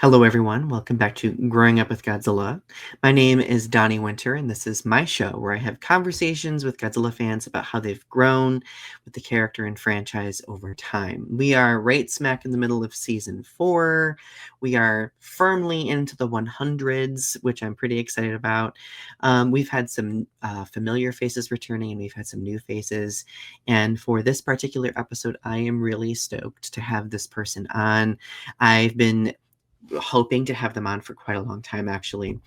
Hello, everyone. Welcome back to Growing Up with Godzilla. My name is Donny Winter, and this is my show where I have conversations with Godzilla fans about how they've grown with the character and franchise over time. We are right smack in the middle of season 4. We are firmly into the 100s, which I'm pretty excited about. We've had some familiar faces returning, and we've had some new faces. And for this particular episode, I am really stoked to have this person on. I've been hoping to have them on for quite a long time, actually.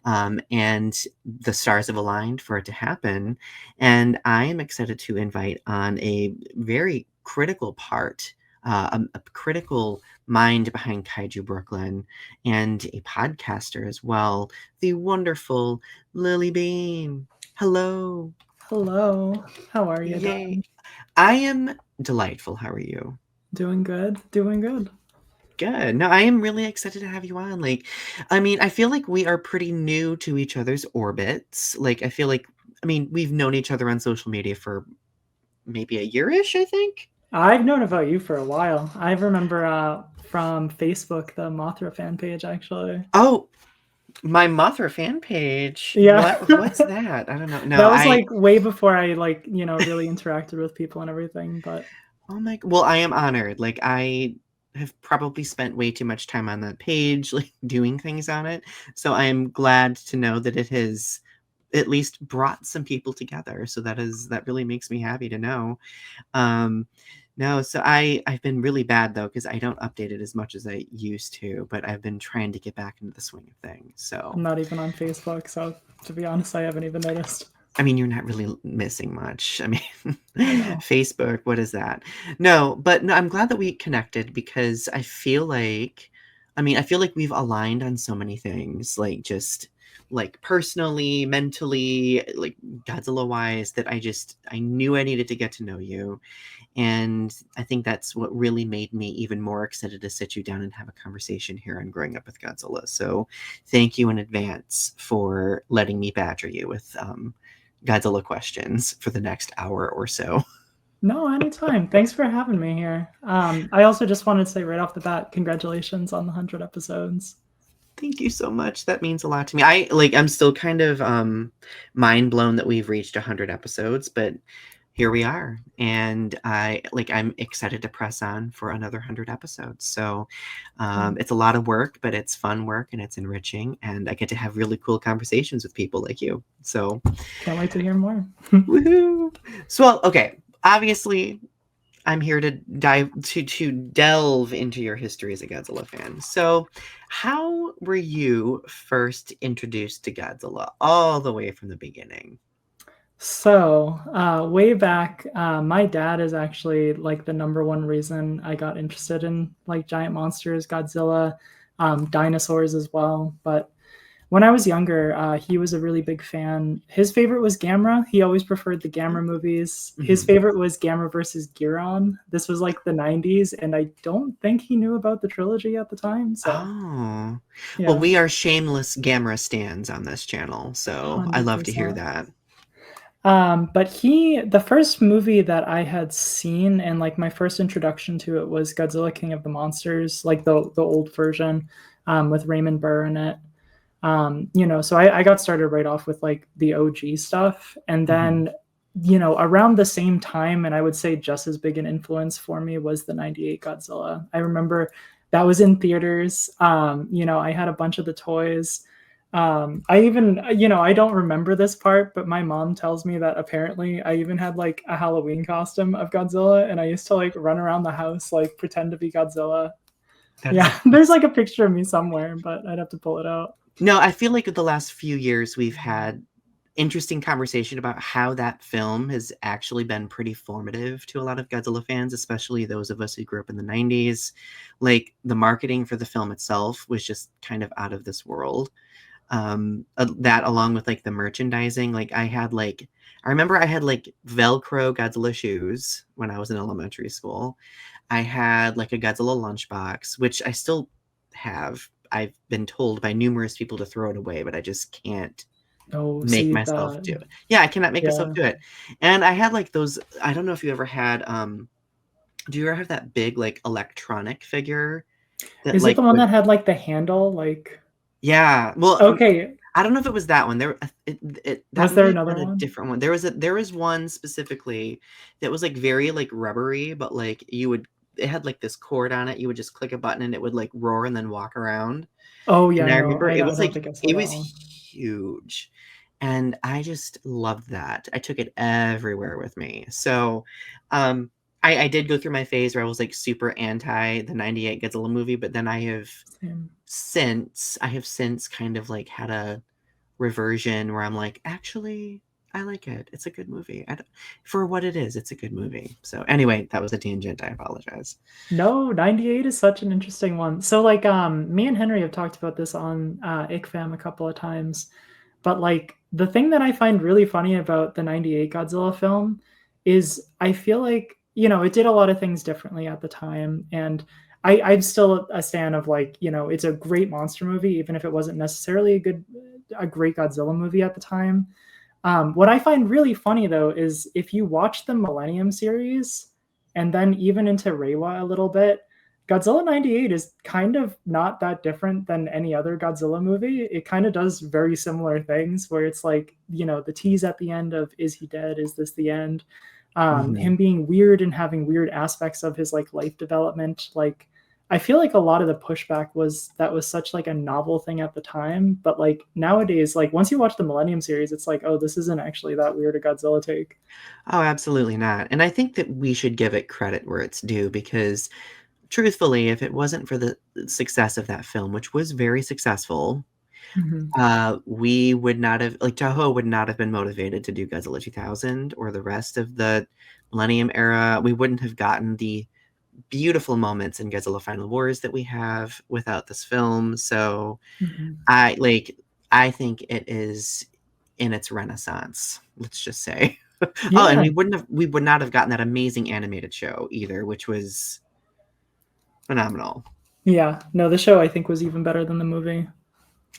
And the stars have aligned for it to happen. And I am excited to invite on a very critical part, a critical mind behind Kaiju Brooklyn, and a podcaster as well, the wonderful Lillie Bean. Hello. Hello. How are you Yay. doing? I am delightful. How are you? Doing good. Doing good. Good. No, I am really excited to have you on. I feel like we are pretty new to each other's orbits. We've known each other on social media for maybe a year-ish, I think. I've known about you for a while. I remember from Facebook, the Mothra fan page, actually. Oh, my Mothra fan page. Yeah. What's that? I don't know. No, That was like way before I really interacted with people and everything. But oh my, well, I am honored. Like, I have probably spent way too much time on that page, like doing things on it. So I am glad to know that it has at least brought some people together. So that really makes me happy to know. Um, no, so I've been really bad though, because I don't update it as much as I used to, but I've been trying to get back into the swing of things. I'm So not even on Facebook. So to be honest, I haven't even noticed. I mean, you're not really missing much. I mean, I know. Facebook, what is that? No, but no, I'm glad that we connected because I feel like we've aligned on so many things, like just like personally, mentally, like Godzilla wise, that I knew I needed to get to know you. And I think that's what really made me even more excited to sit you down and have a conversation here on Growing Up with Godzilla. So thank you in advance for letting me badger you with Godzilla questions for the next hour or so. No, anytime. Thanks for having me here. I also just wanted to say right off the bat, congratulations on the 100 episodes. Thank you so much. That means a lot to me. I'm still kind of mind blown that we've reached 100 episodes, but here we are. And I'm excited to press on for another 100 episodes. So it's a lot of work, but it's fun work and it's enriching. And I get to have really cool conversations with people like you. So Can't wait to hear more. woohoo. So, well, okay. Obviously, I'm here to delve into your history as a Godzilla fan. So, how were you first introduced to Godzilla all the way from the beginning? So, way back, my dad is actually like the number one reason I got interested in like giant monsters, Godzilla, dinosaurs as well. But when I was younger, he was a really big fan. His favorite was Gamera. He always preferred the Gamera movies. His Mhm. favorite was Gamera versus Giron. This was like the 90s, and I don't think he knew about the trilogy at the time. So, Oh, well, yeah, we are shameless Gamera stands on this channel, so I love to hear 100%. that. But the first movie that I had seen and like my first introduction to it was Godzilla King of the Monsters, like the old version, with Raymond Burr in it. So I got started right off with like the OG stuff. And Mhm. then, around the same time, and I would say just as big an influence for me was the 98 Godzilla. I remember that was in theaters. I had a bunch of the toys. I even, I don't remember this part, but my mom tells me that apparently I even had like a Halloween costume of Godzilla, and I used to like run around the house, like pretend to be Godzilla. That is Yeah, there's like a picture of me somewhere, but I'd have to pull it out. No, I feel like the last few years we've had interesting conversation about how that film has actually been pretty formative to a lot of Godzilla fans, especially those of us who grew up in the 90s. Like the marketing for the film itself was just kind of out of this world. That along with like the merchandising, I remember I had like Velcro Godzilla shoes when I was in elementary school. I had like a Godzilla lunchbox, which I still have. I've been told by numerous people to throw it away, but I just can't Oh, make see myself that. do it. Yeah, I cannot make myself Yeah. do it. And I had like those, I don't know if you ever had do you ever have that big like electronic figure that Is it like the one the that had like the handle? Like, yeah. Well, okay, I don't know if it was that one. That was there may have another been a one? different one. There was one specifically that was like very like rubbery, but like it had like this cord on it. You would just click a button and it would like roar and then walk around. Oh And yeah, I no, remember I don't think I saw it that was one. huge. And I just loved that. I took it everywhere with me. So um I did go through my phase where I was like super anti the 98 Godzilla movie, but then Same. I have since kind of like had a reversion where I'm like, actually, I like it. It's a good movie. For what it is, it's a good movie. So anyway, that was a tangent. I apologize. No, 98 is such an interesting one. So like me and Henry have talked about this on ICFAM a couple of times. But like the thing that I find really funny about the 98 Godzilla film is I feel like, it did a lot of things differently at the time. And I'm still a stan of like, it's a great monster movie, even if it wasn't necessarily a great Godzilla movie at the time. What I find really funny though is if you watch the Millennium series and then even into Reiwa a little bit, Godzilla 98 is kind of not that different than any other Godzilla movie. It kind of does very similar things where it's like, the tease at the end of is he dead? Is this the end? Hmm. Him being weird and having weird aspects of his like life development. Like I feel like a lot of the pushback was that was such like a novel thing at the time, but like nowadays, like once you watch the Millennium series, it's like, oh, this isn't actually that weird a Godzilla take. Oh, absolutely not. And I think that we should give it credit where it's due because truthfully, if it wasn't for the success of that film, which was very successful, Mm-hmm. we would not have like Toho would not have been motivated to do Godzilla 2000 or the rest of the Millennium era. We wouldn't have gotten the beautiful moments in Godzilla Final Wars that we have without this film. So Mm-hmm. I like I think it is in its renaissance, let's just say. Oh, and Yeah, we would not have gotten that amazing animated show either, which was phenomenal. yeah. No, the show I think was even better than the movie.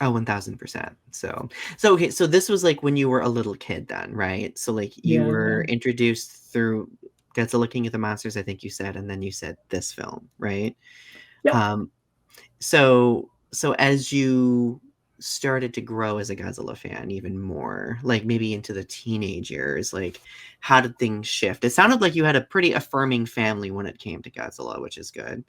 Oh, 1000%. So okay, so this was like when you were a little kid then, right? So like you Yeah, were yeah. introduced through Godzilla King of the Monsters, I think you said, and then you said this film, right? Yep. Um, so as you started to grow as a Godzilla fan even more, like maybe into the teenage years, like how did things shift? It sounded like you had a pretty affirming family when it came to Godzilla, which is good.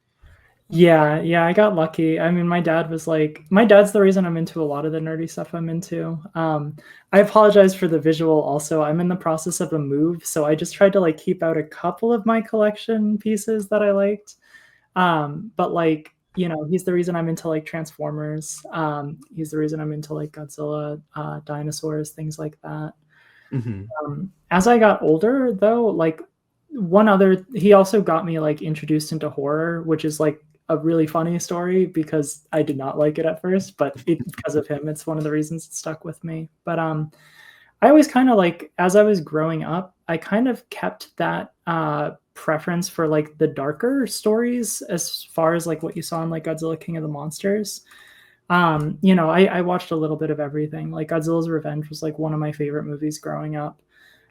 Yeah, yeah, I got lucky. I mean, my dad's the reason I'm into a lot of the nerdy stuff I'm into. I apologize for the visual also. I'm in the process of a move, so I just tried to like keep out a couple of my collection pieces that I liked. But like, he's the reason I'm into like Transformers. He's the reason I'm into like Godzilla, dinosaurs, things like that. Hmm. As I got older, though, like he also got me like introduced into horror, which is like a really funny story because I did not like it at first, but because of him, it's one of the reasons it stuck with me. But I always kind of like as I was growing up, I kind of kept that preference for like the darker stories as far as like what you saw in like Godzilla King of the Monsters. I watched a little bit of everything. Like Godzilla's Revenge was like one of my favorite movies growing up.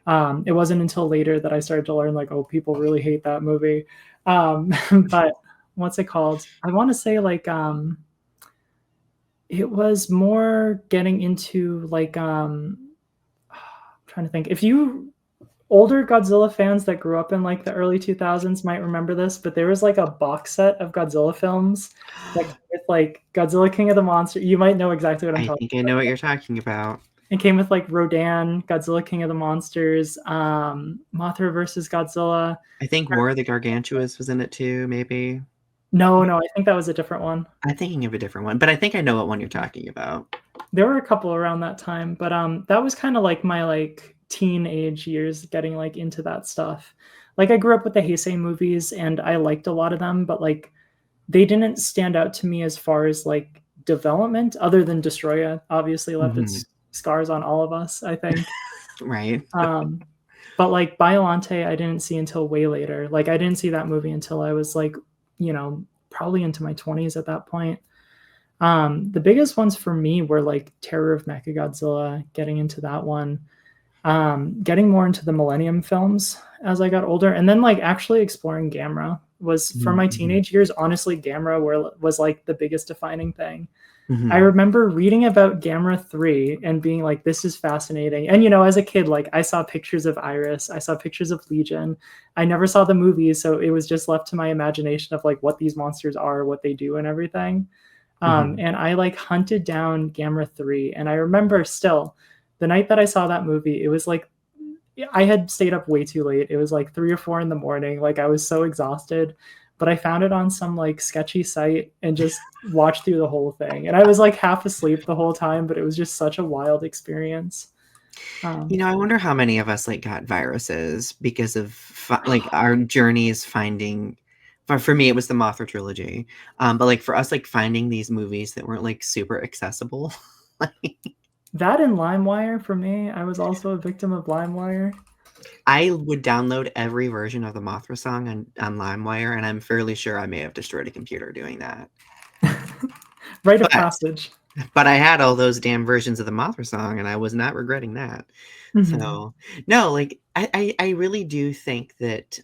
It wasn't until later that I started to learn like, oh, people really hate that movie. But what's it called? I want to say like it was more getting into like I'm trying to think. If you older Godzilla fans that grew up in like the early 2000s might remember this, but there was like a box set of Godzilla films that came with like Godzilla King of the Monster. You might know exactly what I'm I talking think I know what you're talking about. It came with like Rodan, Godzilla King of the Monsters, Mothra versus Godzilla. I think War of the Gargantuas was in it too, maybe. No, no, I think that was a different one. I'm thinking of a different one, but I think I know what one you're talking about. There were a couple around that time, but that was kind of like my like teenage years getting like into that stuff. Like I grew up with the Heisei movies and I liked a lot of them, but like they didn't stand out to me as far as like development other than Destroya obviously left Mhm. its scars on all of us, I think. Right? Um, but like Biolante, I didn't see until way later. Like I didn't see that movie until I was like, probably into my 20s at that point. The biggest ones for me were like Terror of Mechagodzilla, getting into that one. Getting more into the Millennium films as I got older, and then like actually exploring Gamera was for my Mm-hmm. teenage years. Honestly, Gamera was like the biggest defining thing. I Mm-hmm. remember reading about Gamera 3 and being like, this is fascinating. And, you know, as a kid, like I saw pictures of Iris, I saw pictures of Legion. I never saw the movies, so it was just left to my imagination of like what these monsters are, what they do, and everything. Mm-hmm. And I like hunted down Gamera 3. And I remember still the night that I saw that movie, it was like I had stayed up way too late. It was like 3 or 4 in the morning. Like I was so exhausted, but I found it on some like sketchy site and just watched through the whole thing. And I was like half asleep the whole time, but it was just such a wild experience. You Um, know, I wonder how many of us like got viruses because of like our journeys finding. For me, it was the Mothra trilogy, but like for us, like finding these movies that weren't like super accessible. Like, that and LimeWire for me, I was also a victim of LimeWire. I would download every version of the Mothra song on LimeWire, and I'm fairly sure I may have destroyed a computer doing that. Rite of But passage. but I had all those damn versions of the Mothra song, and I was not regretting that. Mhm. So no, like I really do think that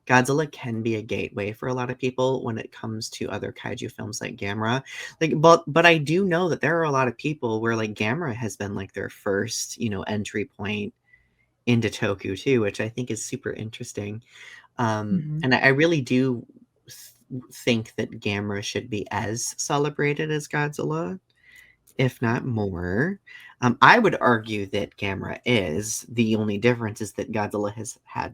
Godzilla can be a gateway for a lot of people when it comes to other kaiju films like Gamera. Like, but I do know that there are a lot of people where like Gamera has been like their first, entry point into Toku too, which I think is super interesting. Mhm. And I really do think that Gamera should be as celebrated as Godzilla, if not more. I would argue that Gamera is. The only difference is that Godzilla has had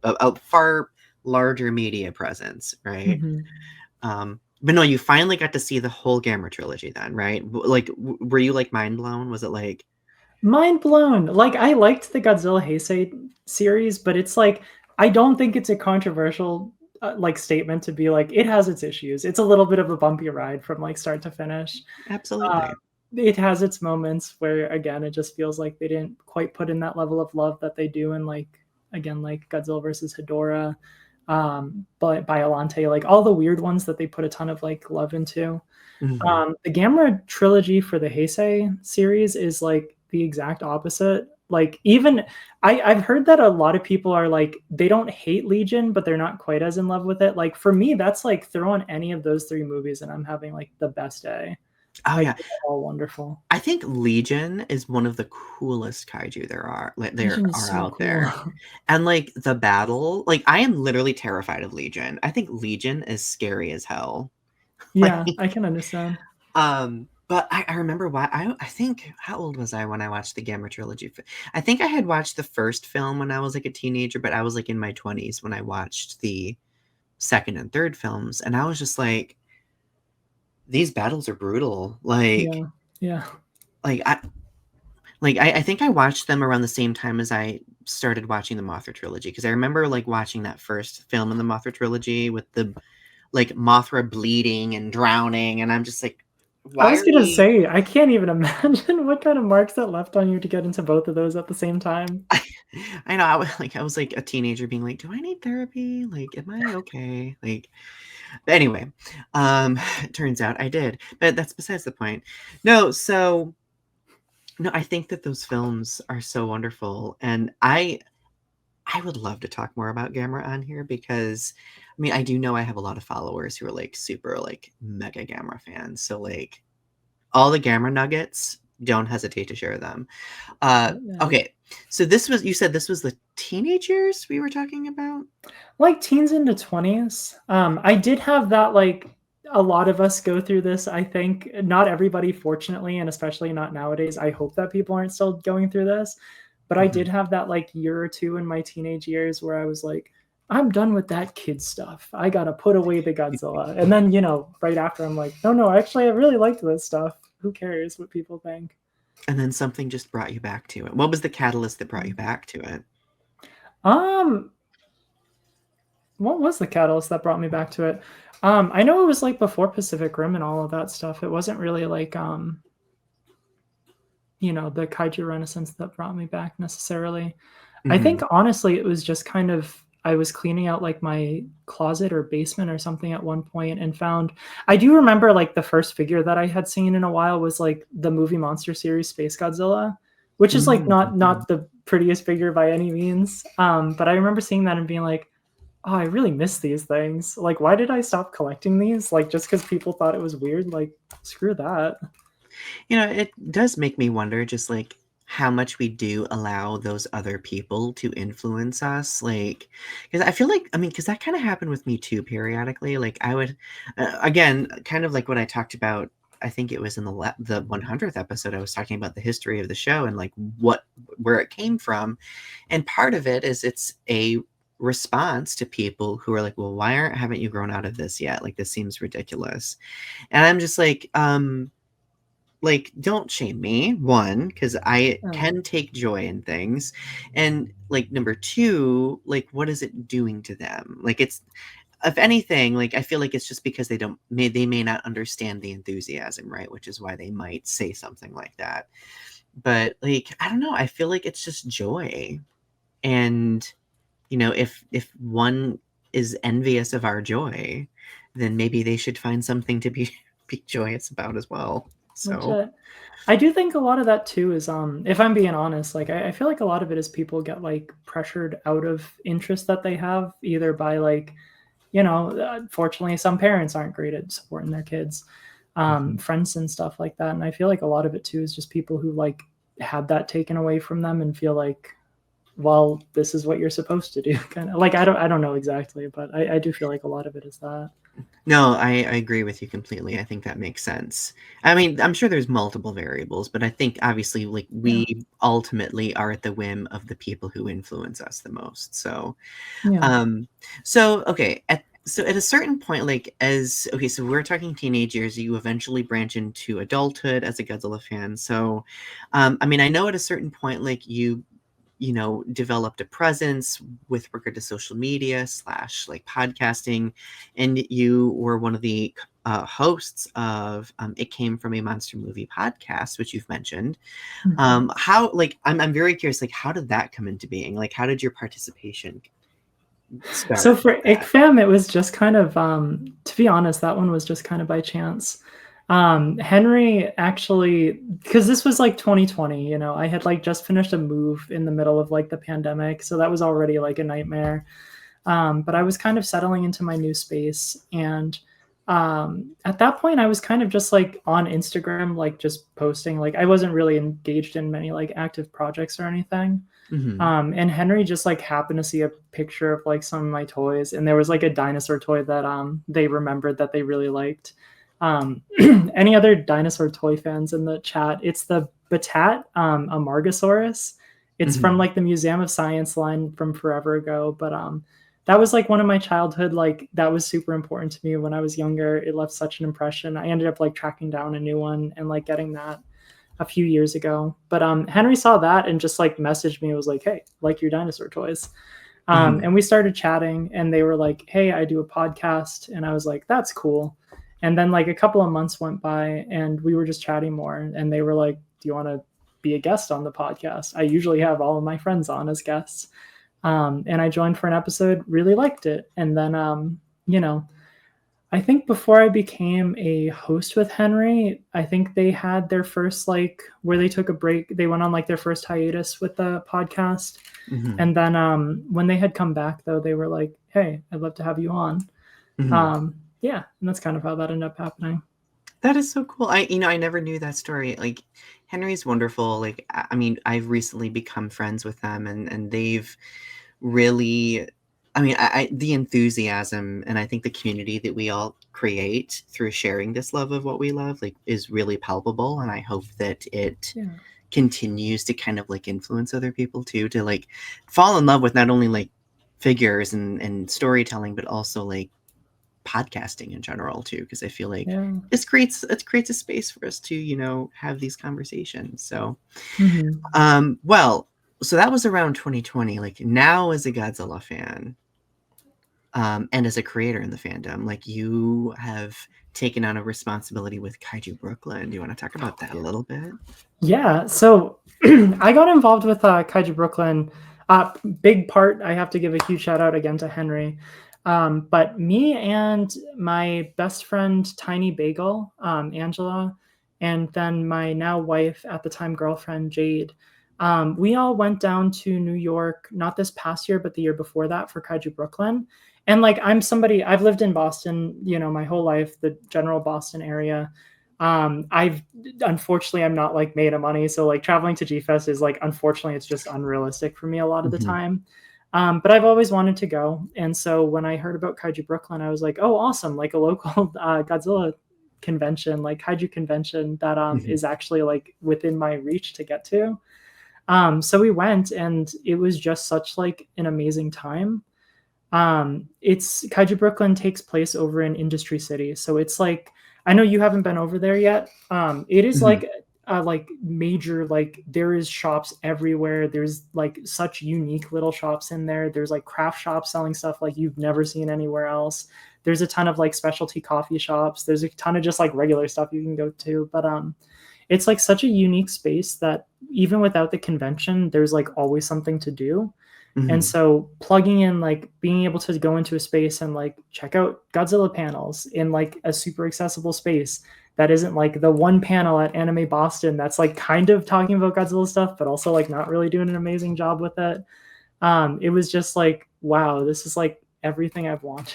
a far larger media presence, right? Mhm. But no, you finally got to see the whole Gamera trilogy then, right? Like, were you like mind blown? Was it like, Mind blown. Like I liked the Godzilla Heisei series, but it's like I don't think it's a controversial like statement to be like it has its issues. It's a little bit of a bumpy ride from like start to finish. Uh, absolutely? it has its moments where again it just feels like they didn't quite put in that level of love that they do in like again like Godzilla versus Hedorah, but Biolante, like all the weird ones that they put a ton of like love into. Hmm. The Gamera trilogy for the Heisei series is like the exact opposite. Like even I've heard that a lot of people are like they don't hate Legion, but they're not quite as in love with it. Like for me, that's like throw on any of those three movies and I'm having like the best day. Oh Like yeah, they're all wonderful. I think Legion is one of the coolest kaiju there Legion is are so out cool. there. And like the battle, like I am literally terrified of Legion. I think Legion is scary as hell. Like Yeah, I can understand. but I remember why I think how old was I when I watched the Gamma trilogy? I think I had watched the first film when I was like a teenager, but I was like in my 20s when I watched the second and third films, and I was just like, these battles are brutal. Yeah. Yeah. Like I think I watched them around the same time as I started watching the Mothra trilogy because I remember like watching that first film in the Mothra trilogy with the like Mothra bleeding and drowning, and I'm just like, I why was are gonna we? say, I can't even imagine what kind of marks that left on you to get into both of those at the same time. I know I was like a teenager being like, do I need therapy? Like, am I okay? Like, but anyway, it turns out I did, but that's besides the point. No, so no, I think that those films are so wonderful, and I would love to talk more about Gamera on here because I mean I do know I have a lot of followers who are like super like mega Gamera fans. So like all the Gamera nuggets, don't hesitate to share them. Yeah. Okay. So this was you said this was the teenage years we were talking about? Like teens into 20s. I did have that like a lot of us go through this, I think. Not everybody, fortunately, and especially not nowadays. I hope that people aren't still going through this. But I Mhm. did have that like year or two in my teenage years where I was like, I'm done with that kid stuff. I gotta put away the Godzilla. And then, you know, right after I'm like, no, no, actually I really liked this stuff. Who cares what people think? And then something just brought you back to it. What was the catalyst that brought you back to it? Um, what was the catalyst that brought me back to it? I know it was like before Pacific Rim and all of that stuff. It wasn't really like you know, the kaiju renaissance that brought me back necessarily. I think Mhm. honestly it was just kind of I was cleaning out like my closet or basement or something at one point and found I do remember like the first figure that I had seen in a while was like the movie monster series Space Godzilla. which is like Mhm. not the prettiest figure by any means. But I remember seeing that and being like, oh, I really miss these things. Like, why did I stop collecting these? Like, just because people thought it was weird? Like, screw that. It does make me wonder just like how much we do allow those other people to influence us. Like, because I feel like, I mean, because that kind of happened with me too periodically. Like, I would, again, kind of like what I talked about. I think it was in the 100th episode. I was talking about the history of the show and like where it came from, and part of it is it's a response to people who are like, well, why haven't you grown out of this yet? Like, this seems ridiculous, and I'm just like, don't shame me, one, because I Oh, can take joy in things. And like number two, like what is it doing to them? Like it's if anything, like I feel like it's just because they may not understand the enthusiasm, right? Which is why they might say something like that. But like, I don't know, I feel like it's just joy. And if one is envious of our joy, then maybe they should find something to be be joyous about as well. So legit. I do think a lot of that too is if I'm being honest, like I feel like a lot of it is people get like pressured out of interest that they have, either by like, fortunately some parents aren't great at supporting their kids, mhm. friends and stuff like that. And I feel like a lot of it too is just people who like had that taken away from them and feel like, well, this is what you're supposed to do. Kind of like I don't know exactly, but I do feel like a lot of it is that. No, I agree with you completely. I think that makes sense. I mean, I'm sure there's multiple variables, but I think obviously, like, Yeah. we ultimately are at the whim of the people who influence us the most. So, Yeah. um, okay, at a certain point, like, so we're talking teenage years, you eventually branch into adulthood as a Godzilla fan. So, I mean, I know at a certain point, like, developed a presence with regard to social media slash like podcasting, and you were one of the hosts of It Came From a Monster Movie podcast, which you've mentioned. Mhm. How, like, I'm very curious, like, how did that come into being? Like, how did your participation So start with for that? ICFAM, it was just kind of, to be honest, that one was just kind of by chance. Henry actually, because this was like 2020, I had like just finished a move in the middle of like the pandemic, so that was already like a nightmare. But I was kind of settling into my new space, and at that point, I was kind of just like on Instagram, like just posting. Like I wasn't really engaged in many like active projects or anything. Hmm. And Henry just like happened to see a picture of like some of my toys, and there was like a dinosaur toy that they remembered that they really liked. Any other dinosaur toy fans in the chat? It's the Batat Amargasaurus. It's from Hmm. like the Museum of Science line from forever ago, but that was like one of my childhood, like that was super important to me when I was younger. It left such an impression. I ended up like tracking down a new one and like getting that a few years ago. But Henry saw that and just like messaged me. It was like, hey, like your dinosaur toys. Hmm. And we started chatting, and they were like, hey, I do a podcast. And I was like, that's cool. And then like a couple of months went by, and we were just chatting more. And they were like, do you want to be a guest on the podcast? I usually have all of my friends on as guests. And I joined for an episode, really liked it. And then, you know, I think before I became a host with Henry, I think they had their first like where they took a break. They went on like their first hiatus with the podcast. Hmm. And then when they had come back though, they were like, "Hey, I'd love to have you on." Hmm. Yeah, and that's kind of how that ended up happening. That is so cool. I never knew that story. Like, Henry's wonderful. Like, I mean, I've recently become friends with them, and they've really, I mean, the enthusiasm and I think the community that we all create through sharing this love of what we love, like, is really palpable. And I hope that it Yeah. continues to kind of like influence other people too, to like fall in love with not only like figures and storytelling, but also like podcasting in general too, because I feel like Yeah. it creates a space for us to have these conversations. So Hmm. well, so that was around 2020. Like, now as a Godzilla fan, and as a creator in the fandom, like, you have taken on a responsibility with Kaiju Brooklyn. Do you want to talk about that a little bit? Yeah. So I got involved with Kaiju Brooklyn. Big part, I have to give a huge shout out again to Henry. But me and my best friend, Tiny Bagel, Angela, and then my now wife at the time girlfriend, Jade, We all went down to New York, not this past year, but the year before that for Kaiju Brooklyn. And like, I've lived in Boston, my whole life, the general Boston area. Unfortunately, I'm not like made of money. So like traveling to G Fest is like, unfortunately, it's just unrealistic for me a lot of the Mhm. time. But I've always wanted to go. And so when I heard about Kaiju Brooklyn, I was like, oh, awesome. Like a local Godzilla convention, like Kaiju convention that Mhm. is actually like within my reach to get to. So we went, and it was just such like an amazing time. It's Kaiju Brooklyn takes place over in Industry City, so it's like, I know you haven't been over there yet. It is Mhm. like major, like there is shops everywhere. There's like such unique little shops in there. There's like craft shops selling stuff like you've never seen anywhere else. There's a ton of like specialty coffee shops. There's a ton of just like regular stuff you can go to, but it's like such a unique space that even without the convention, there's like always something to do. And Mhm. so plugging in, like being able to go into a space and like check out Godzilla panels in like a super accessible space that isn't like the one panel at Anime Boston that's like kind of talking about Godzilla stuff, but also like not really doing an amazing job with it. It was just like, wow, this is like everything I've wanted.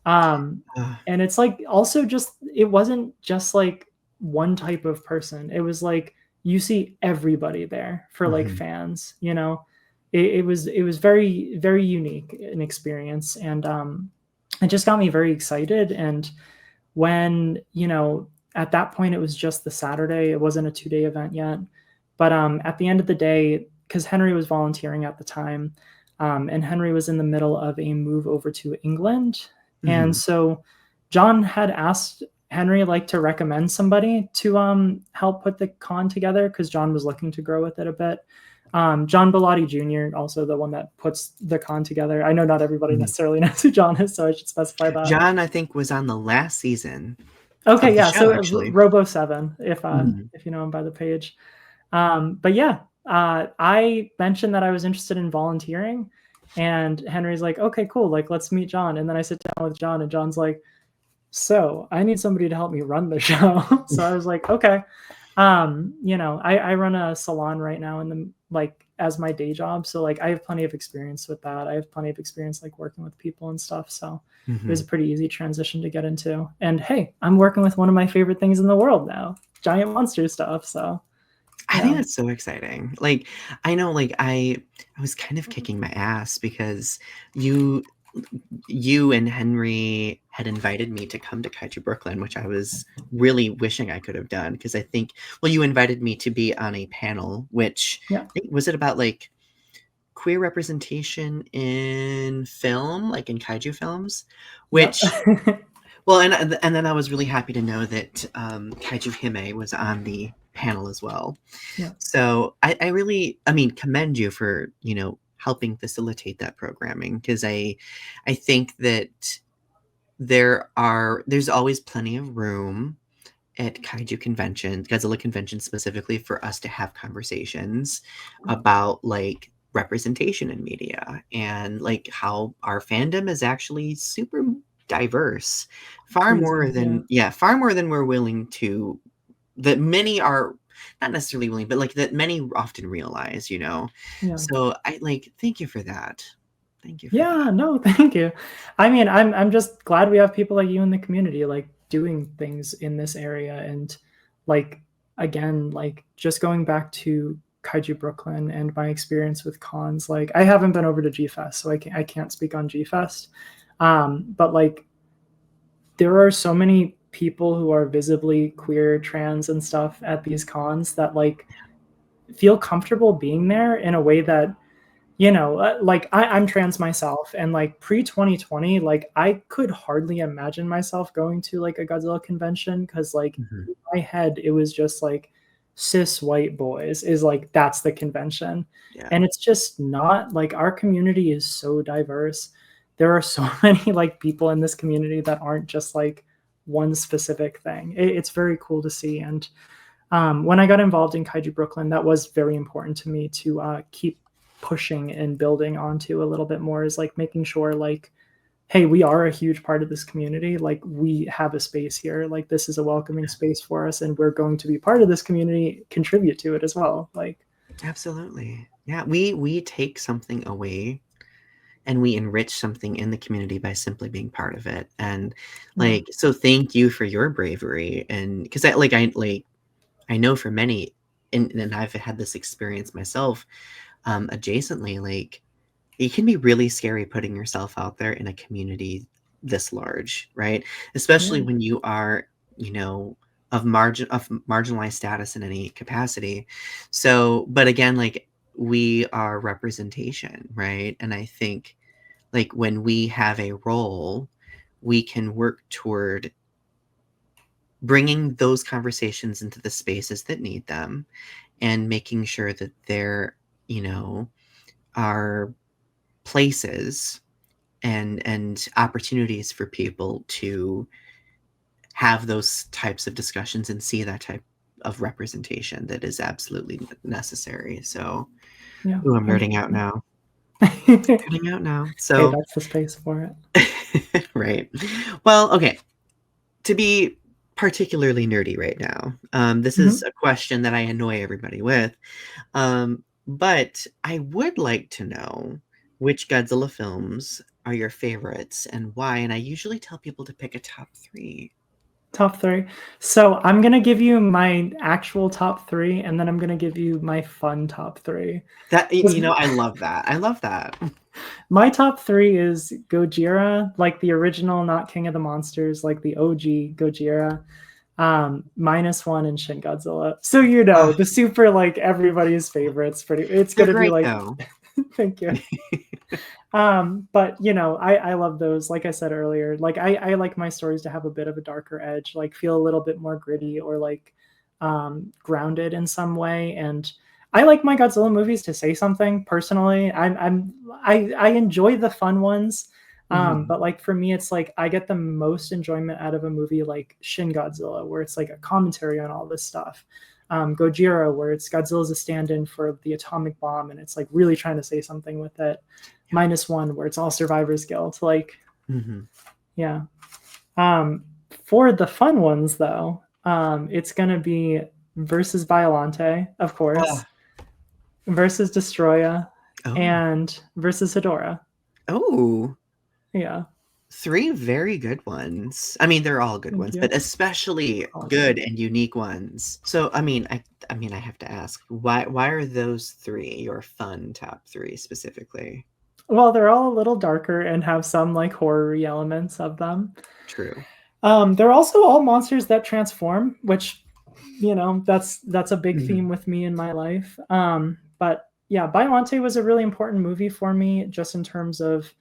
Um, Uh, and it's like also just, it wasn't just like one type of person. It was like you see everybody there for like mhm. fans, it was very, very unique an experience. And it just got me very excited. And when, at that point it was just the Saturday, it wasn't a 2-day event yet. But at the end of the day, because Henry was volunteering at the time, and Henry was in the middle of a move over to England. And Mhm. so John had asked Henry like to recommend somebody to help put the con together, because John was looking to grow with it a bit. John Bellotti Jr., also the one that puts the con together. I know not everybody Mhm. necessarily knows who John is, so I should specify that. John, I think, was on the last season Okay, of the yeah. show, So actually. Robo 7, Mhm. if you know him by the page. But yeah, I mentioned that I was interested in volunteering, and Henry's like, okay, cool. Like, let's meet John. And then I sit down with John, and John's like, so I need somebody to help me run the show. So I was like, okay. I run a salon right now in the like as my day job. So like I have plenty of experience with that. I have plenty of experience like working with people and stuff. So it was a Mhm. pretty easy transition to get into. And hey, I'm working with one of my favorite things in the world now, giant monster stuff. So I think yeah. that's so exciting. Like, I know, like, I was kind of kicking my ass because you you and Henry had invited me to come to Kaiju Brooklyn, which I was really wishing I could have done because I think, well, you invited me to be on a panel, which Yeah. I think was it about like queer representation in film, like in kaiju films, Yep. which well, and then I was really happy to know that Kaiju Hime was on the panel as well. Yeah. So I really, I mean, commend you for helping facilitate that programming because I think that there's always plenty of room at kaiju conventions, Godzilla conventions specifically, for us to have conversations about like representation in media and like how our fandom is actually super diverse, Crazy. Yeah. far more than we're willing to, that many are not necessarily willing, but like that many often realize. Yeah. So I like thank you for that. Thank you for that. Yeah, no, thank you. I mean, I'm just glad we have people like you in the community, like doing things in this area. And like, again, like just going back to Kaiju Brooklyn and my experience with cons, like I haven't been over to G Fest, so I can't speak on G Fest. But like there are so many people who are visibly queer, trans, and stuff at these cons that like feel comfortable being there in a way that, like I'm trans myself, and like pre 2020, like I could hardly imagine myself going to like a Godzilla convention, because like Mhm. in my head it was just like cis white boys is like that's the convention. Yeah. And it's just not. Like our community is so diverse. There are so many like people in this community that aren't just like one specific thing. It's very cool to see. And when I got involved in Kaiju Brooklyn, that was very important to me to keep pushing and building onto a little bit more, is like making sure like, hey, we are a huge part of this community. Like we have a space here. Like this is a welcoming space for us, and we're going to be part of this community, contribute to it as well. Like, Absolutely. Yeah, we take something away and we enrich something in the community by simply being part of it. And Yeah. so thank you for your bravery. And because I know for many, and I've had this experience myself, adjacently, like it can be really scary putting yourself out there in a community this large, right? Yeah. Especially when you are, you know, of marginalized status in any capacity. So, but again, like we are representation, right? And I think like when we have a role, we can work toward bringing those conversations into the spaces that need them and making sure that there, you know, are places and opportunities for people to have those types of discussions and see that type of representation that is absolutely necessary. So, Yeah. ooh, I'm nerding out 100%. now. Nerding out now. Hey, So, that's the space for it. right. Well, okay. To be particularly nerdy right now, this is Mhm. a question that I annoy everybody with. But I would like to know which Godzilla films are your favorites and why. And I usually tell people to pick a top three. Top 3. So, I'm gonna give you my actual top 3, and then I'm gonna give you my fun top 3. That 'Cause I love that. I love that. my top 3 is Gojira, like the original, not King of the Monsters, like the OG Gojira, -1 and Shin Godzilla. So, Oh, the super, like, everybody's favorites pretty it's they're gonna be great like though. thank you. But I love those. Like I said earlier, like I like my stories to have a bit of a darker edge, like feel a little bit more gritty or like grounded in some way. And I like my Godzilla movies to say something personally. I enjoy the fun ones. Mhm. But like for me, it's like I get the most enjoyment out of a movie like Shin Godzilla, where it's like a commentary on all this stuff. Gojira, where it's Godzilla's a stand-in for the atomic bomb, and it's like really trying to say something with it. -1, where it's all survivor's guilt. Like, Mhm. yeah. For the fun ones, though, it's gonna be versus Biolante, of course, Ah. versus Destroya, Oh. and versus Hedora. Oh. Yeah, Three very good ones. I mean, they're all good thank ones, you. but especially All good good. and unique ones. So, I mean, I have to ask, why are those three your fun top three specifically? Well, they're all a little darker and have some like horror elements of them. True. They're also all monsters that transform, which that's a big Mhm. theme with me in my life. But yeah, Biollante was a really important movie for me, just in terms of,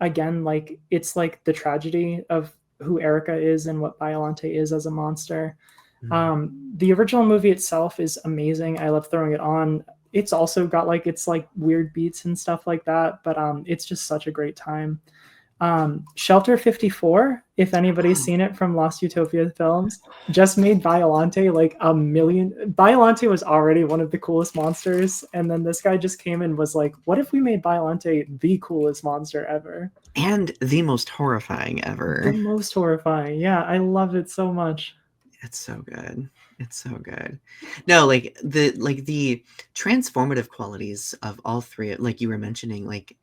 again, like it's like the tragedy of who Erica is and what Biollante is as a monster. Mhm. The original movie itself is amazing. I love throwing it on. It's also got like it's like weird beats and stuff like that, but it's just such a great time. Shelter 54, if anybody's seen it from Lost Utopia Films, just made Biolante like a million. Biolante was already one of the coolest monsters, and then this guy just came and was like, "What if we made Biolante the coolest monster ever?" And the most horrifying The ever. most horrifying. Yeah, I love it so much. It's so good. It's so good. No, like the transformative qualities of all three, like you were mentioning, like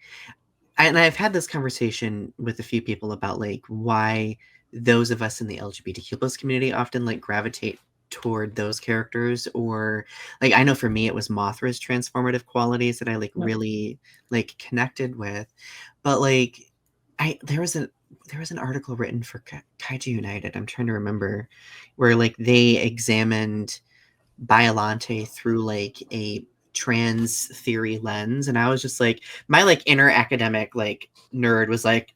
and I've had this conversation with a few people about like why those of us in the LGBTQ plus community often like gravitate toward those characters, or like I know for me it was Mothra's transformative qualities that I like Yep. really like connected with. But like I there was an article written for Kaiju United. I'm trying to remember where like they examined Biolante through like a trans theory lens, and I was just like my like inner academic like nerd was like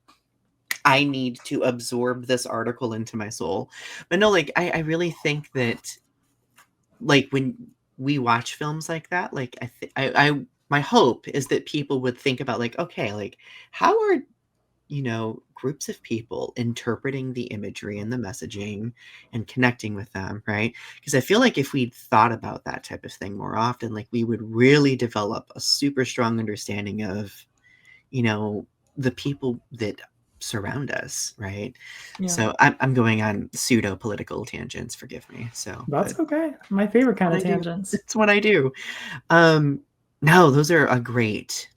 I need to absorb this article into my soul. But no, like I really think that like when we watch films like that, like I my hope is that people would think about like, okay, like how are groups of people interpreting the imagery and the messaging and connecting with them, right? Because I feel like if we thought about that type of thing more often, like we would really develop a super strong understanding of, you know, the people that surround us, right? Yeah, So I'm going on pseudo political tangents, forgive me. So, but that's okay. My favorite kind what of I do. tangents. It's what I do. No, those are a great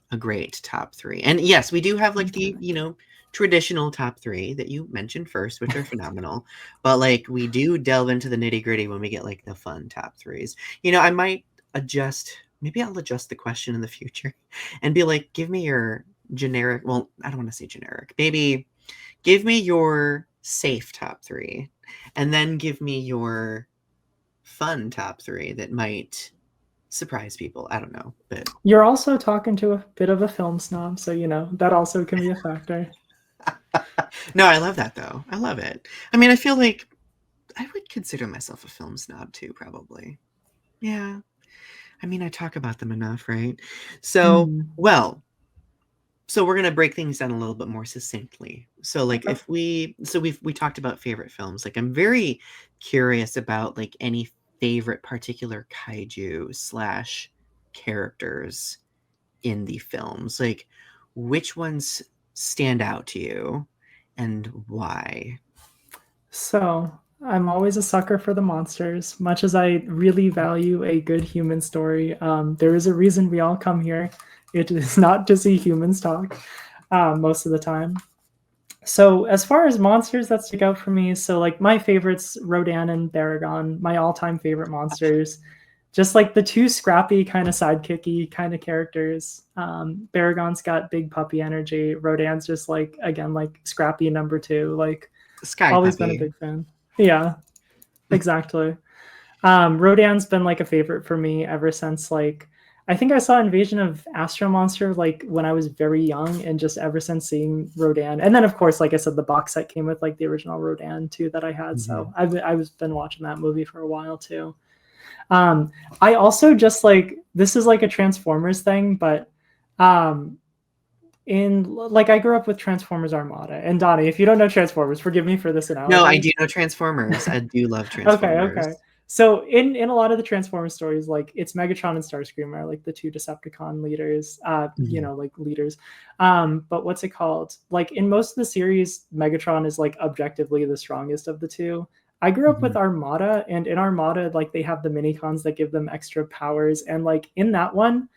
top three. And yes, we do have like the, Okay. traditional top three that you mentioned first, which are phenomenal. But like we do delve into the nitty-gritty when we get like the fun top threes. I might maybe I'll adjust the question in the future and be like, give me your generic, well, I don't want to say generic. Maybe give me your safe top three and then give me your fun top three that might surprise people. I don't know, but You're also talking to a bit of a film snob, so that also can be a factor. no, I love that though. I love it. I mean, I feel like I would consider myself a film snob too, probably. Yeah. I mean, I talk about them enough, right? So, Mhm. well, so we're gonna break things down a little bit more succinctly. So, like, Okay. we talked about favorite films. Like, I'm very curious about like any favorite particular kaiju slash characters in the films. Like, which ones stand out to you, and why? So, I'm always a sucker for the monsters. Much as I really value a good human story, there is a reason we all come here. It is not to see humans talk most of the time. So, as far as monsters that stick out for me, so like my favorites, Rodan and Baragon, my all-time favorite monsters. Just like the two scrappy, kind of sidekicky kind of characters. Baragon's got big puppy energy. Rodan's just like, again, like scrappy number two. Like, Sky always been a Puppy. big fan. Yeah, exactly. Rodan's been like a favorite for me ever since like I think I saw Invasion of Astro Monster like when I was very young, and just ever since seeing Rodan, and then of course, like I said, the box set came with like the original Rodan too that I had. So Mhm. I've been watching that movie for a while too. Um, I also just like this is like a Transformers thing, but um, in like I grew up with Transformers Armada. And Donnie, if you don't know Transformers, forgive me for this No, I analogy. do know Transformers. I do love Okay, okay. Transformers. So in a lot of the Transformers stories, like it's Megatron and Starscream are like the two Decepticon leaders, Mhm. like leaders. But what's it called? Like in most of the series, Megatron is like objectively the strongest of the two. I grew up with Mhm. Armada, and in Armada, like they have the minicons that give them extra powers, and like in that one,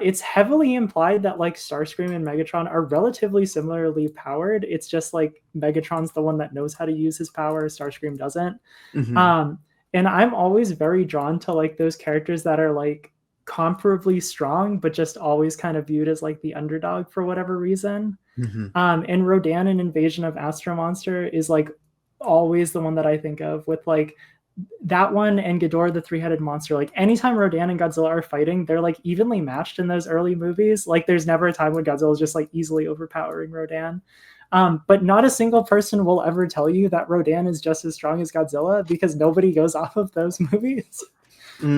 it's heavily implied that like Starscream and Megatron are relatively similarly powered. It's just like Megatron's the one that knows how to use his power, Starscream doesn't. Mhm. Um, and I'm always very drawn to like those characters that are like comparably strong, but just always kind of viewed as like the underdog for whatever reason. Mhm. And Rodan in Invasion of Astro Monster is like always the one that I think of with like that one and Ghidorah the three-headed monster. Like anytime Rodan and Godzilla are fighting, they're like evenly matched in those early movies. Like there's never a time when Godzilla is just like easily overpowering Rodan. But not a single person will ever tell you that Rodan is just as strong as Godzilla, because nobody goes off of those movies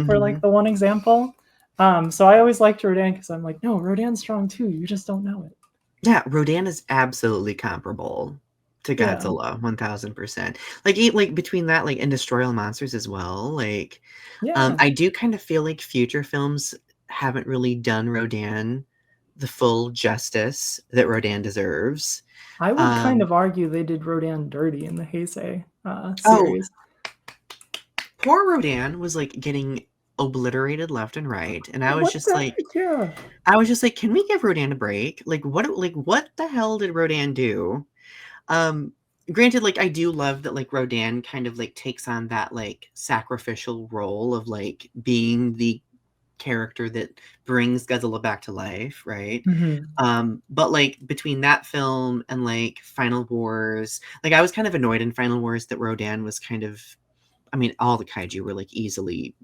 for like Mhm. the one example. So I always liked Rodan because I'm like, no, Rodan's strong too. You just don't know it. Yeah, Rodan is absolutely comparable to Yeah. Godzilla, 1000%. Like between that, like, and Destroy All Monsters as well. Like, Yeah. I do kind of feel like future films haven't really done Rodan the full justice that Rodan deserves. I would kind Um, of argue they did Rodan dirty in the Heisei oh, series. poor Rodan was like getting obliterated left and right, and What the heck? Yeah. I was just like, can we give Rodan a break? What the hell did Rodan do? Um, Granted, like I do love that like Rodan kind of like takes on that like sacrificial role of like being the character that brings Godzilla back to life, right? Mhm. But like between that film and like Final Wars, like I was kind of annoyed in Final Wars that Rodan was kind of, I mean, all the kaiju were like easily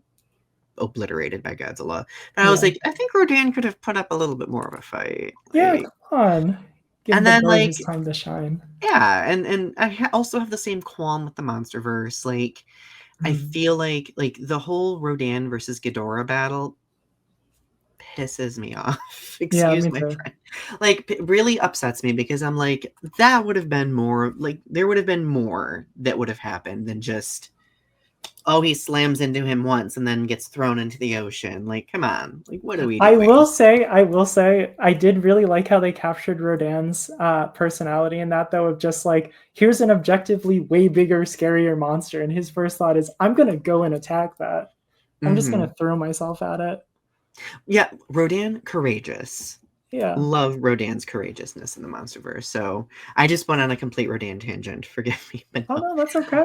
obliterated by Godzilla. But I was Yeah. like, I think Rodan could have put up a little bit more of a fight. Yeah, Like, come on. Give and the then bird his like time to shine. yeah, and also have the same qualm with the MonsterVerse. Like, I Mhm. feel like the whole Rodan versus Ghidorah battle pisses me off. Yeah, Excuse me my too. friend. Like, really upsets me because I'm like, that would have been more. Like, there would have been more that would have happened than just, oh, he slams into him once and then gets thrown into the ocean. Like, come on. Like, what are we doing? I did really like how they captured Rodan's personality in that, though, of just like, here's an objectively way bigger, scarier monster, and his first thought is, I'm gonna go and attack that. I'm just Hmm. gonna throw myself at it. Yeah, Rodan, courageous. Yeah. Love Rodan's courageousness in the Monsterverse. So I just went on a complete Rodan tangent. Forgive me, but Oh no, no, that's okay.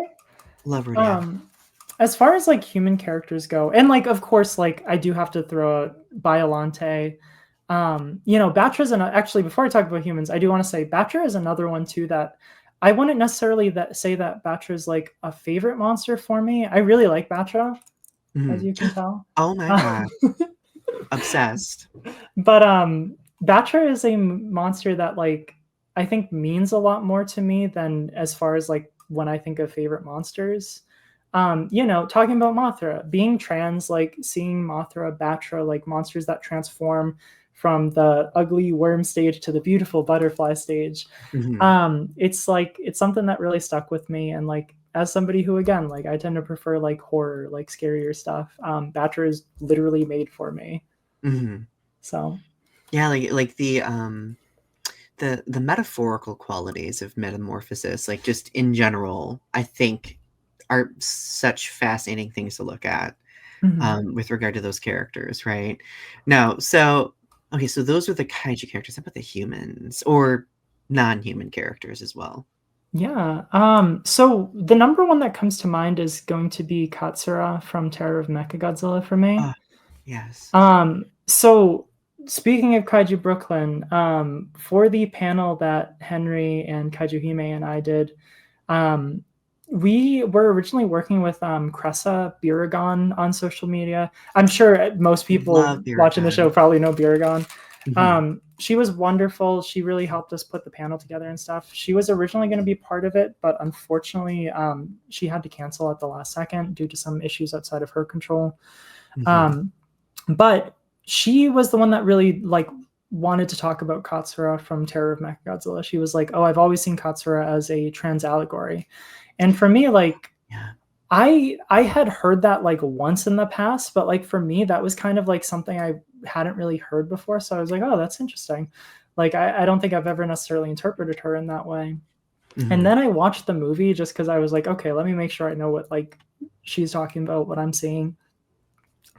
love Rodan. Um, as far as like human characters go, and like of course, like I do have to throw out Biolante. You know, Batra's actually before I talk about humans, I do want to say Batra is another one too that I wouldn't necessarily say that Batra is like a favorite monster for me. I really like Batra, as Mhm. you can tell. Oh my god, obsessed. But Batra is a monster that like I think means a lot more to me than as far as like when I think of favorite monsters. You know, talking about Mothra, being trans, like seeing Mothra, Batra, like monsters that transform from the ugly worm stage to the beautiful butterfly stage. Mhm. It's like it's something that really stuck with me, and like as somebody who again like I tend to prefer like horror, like scarier stuff. Batra is literally made for me. Mhm. So Yeah, like the metaphorical qualities of metamorphosis, like just in general, I think are such fascinating things to look at mhm. with regard to those characters, right? Now, so okay, so those are the kaiju characters. How about the humans or non-human characters as well? Yeah. So the number one that comes to mind is going to be Katsura from Terror of Mechagodzilla for me. Oh, yes. So speaking of Kaiju Brooklyn, for the panel that Henry and Kaiju Hime and I did, um, we were originally working with Cressa Biragon on social media. I'm sure most people Love watching the show Biragon. probably know Biragon. Mhm. She was wonderful. She really helped us put the panel together and stuff. She was originally going to be part of it, but unfortunately, she had to cancel at the last second due to some issues outside of her control. Mhm. Um, but she was the one that really like wanted to talk about Katsura from Terror of Mechagodzilla. She was like, "Oh, I've always seen Katsura as a trans allegory," and for me, like Yeah. I had heard that like once in the past, but like for me, that was kind of like something I hadn't really heard before. So I was like, "Oh, that's interesting." Like I don't think I've ever necessarily interpreted her in that way. And Mhm. then I watched the movie just because I was like, okay, let me make sure I know what like she's talking about, what I'm seeing.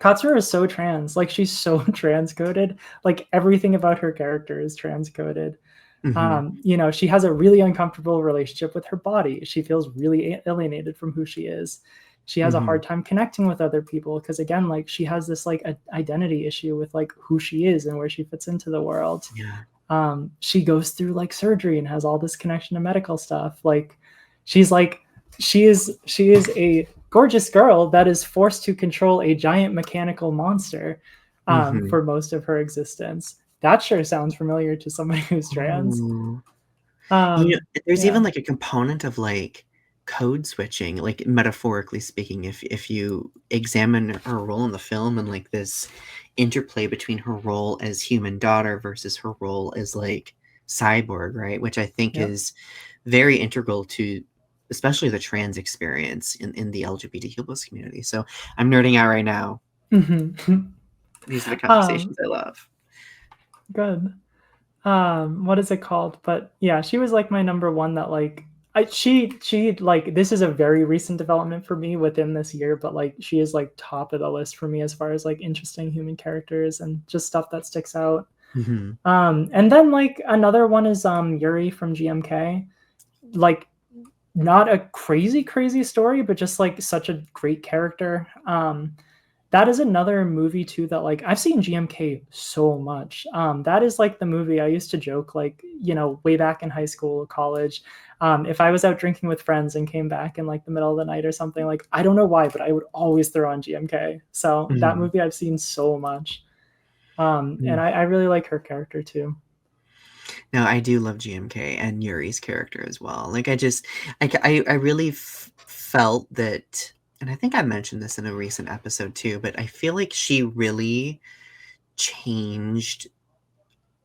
Katsura is so trans. Like she's so transcoded. Like everything about her character is transcoded. Mhm. You know, she has a really uncomfortable relationship with her body. She feels really alienated from who she is. She has a Mhm. hard time connecting with other people because again, like she has this like identity issue with like who she is and where she fits into the world. Yeah. She goes through like surgery and has all this connection to medical stuff. Like she's like she is a gorgeous girl that is forced to control a giant mechanical monster Mhm. for most of her existence. That sure sounds familiar to somebody who's trans. Oh. You know, there's Yeah. even, like, a component of, like, code switching, like, metaphorically speaking, if you examine her role in the film and, like, this interplay between her role as human daughter versus her role as, like, cyborg, right? Which I think Yep. is very integral to especially the trans experience in the LGBTQ+ community, so I'm nerding out right now. Mhm. These are the um, conversations I love. good. What is it called? But yeah, she was like my number one that like she like this is a very recent development for me within this year, but like she is like top of the list for me as far as like interesting human characters and just stuff that sticks out. Mhm. And then like another one is Yuri from GMK. Like not a crazy story, but just like such a great character. That is another movie too that like I've seen GMK so much. That is like the movie I used to joke like you know way back in high school, college. If I was out drinking with friends and came back in like the middle of the night or something, like I don't know why, but I would always throw on GMK. So that Mhm. movie I've seen so much, and Mm. I really like her character too. No, I do love GMK and Yuri's character as well. Like, I really felt that, and I think I mentioned this in a recent episode too, but I feel like she really changed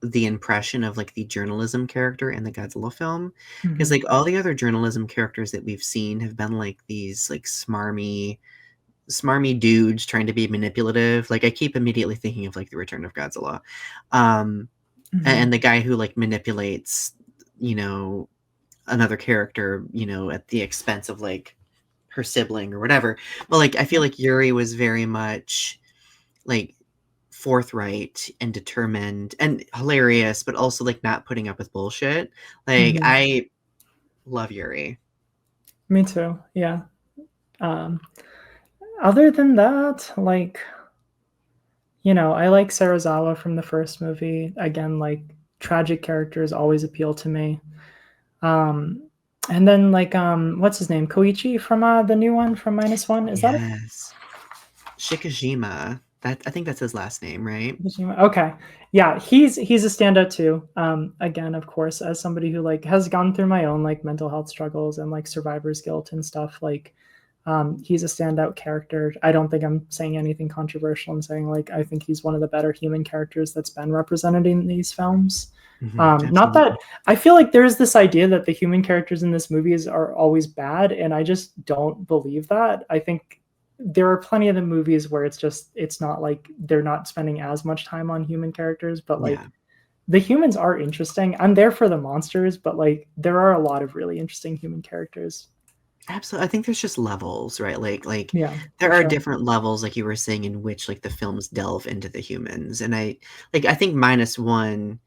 the impression of like the journalism character in the Godzilla film. Because Mhm. like all the other journalism characters that we've seen have been like these like smarmy dudes trying to be manipulative. Like I keep immediately thinking of like the Return of Godzilla. Um, and Mhm. the guy who like manipulates, you know, another character, you know, at the expense of like her sibling or whatever. But like I feel Yep. like Yuri was very much like forthright and determined and hilarious, but also like not putting up with bullshit. Like Mhm. I love Yuri. Me too. Yeah. Um, Other than that, like, I like Sarazawa from the first movie. Again, like tragic characters always appeal to me. Um, and then like what's his name? Koichi from the new one from -1. Is that a Yes. Shikajima. That I think that's his last name, right? Okay. Yeah, he's a standout too. Again, of course, as somebody who like has gone through my own like mental health struggles and like survivor's guilt and stuff, like he's a standout character. I don't think I'm saying anything controversial. I'm saying like I think he's one of the better human characters that's been represented in these films. Not that Absolutely. I feel like there's this idea that the human characters in this movies are always bad, and I just don't believe that. I think there are plenty of the movies where it's not like they're not spending as much time on human characters, but Yeah. like the humans are interesting. I'm there for the monsters, but like there are a lot of really interesting human characters. Absolutely. I think there's just levels, right? Like Yeah, there for are sure. different levels, like you were saying, in which like the films delve into the humans. And I think -1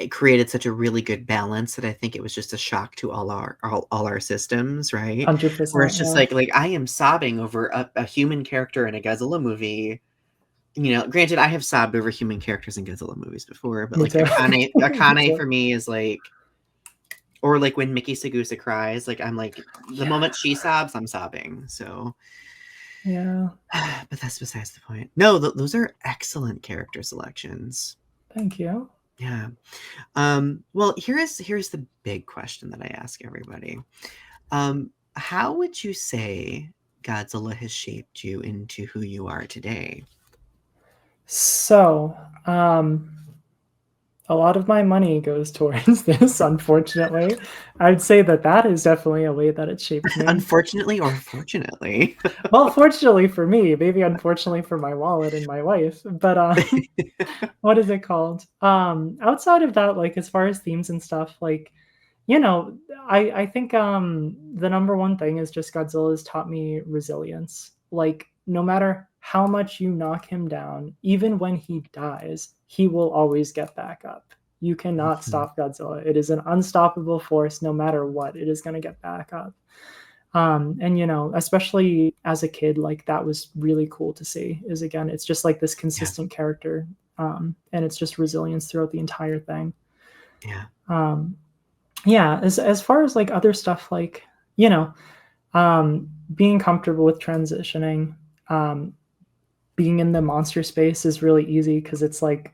it created such a really good balance that I think it was just a shock to all our systems, right? Where 100%. it's just Yeah. like I am sobbing over a human character in a Godzilla movie. Granted, I have sobbed over human characters in Godzilla movies before, but Me like too. Me Akane too. for me is like, or like when Miki Sagusa cries, like I'm like the Yeah. moment she sobs, I'm sobbing. So, Yeah. but that's besides the point. No, those are excellent character selections. Thank you. Yeah. Well, here's the big question that I ask everybody. How would you say Godzilla has shaped you into who you are today? So, a lot of my money goes towards this, unfortunately. I'd say that that is definitely a way that it shaped me. Unfortunately or fortunately? Well, fortunately for me, maybe unfortunately for my wallet and my wife, but, what is it called? Outside of that, like, as far as themes and stuff, like, you know, I think, the number one thing is just Godzilla's taught me resilience. Like, no matter how much you knock him down, even when he dies, he will always get back up. You cannot Mhm. stop Godzilla. It is an unstoppable force no matter what, it is gonna get back up. And especially as a kid, like that was really cool to see. Is again, it's just like this Yeah, consistent character, and it's just resilience throughout the entire thing. yeah, Um, yeah, as far as like other stuff, like you know, being comfortable with transitioning, um, being in the monster space is really easy because it's like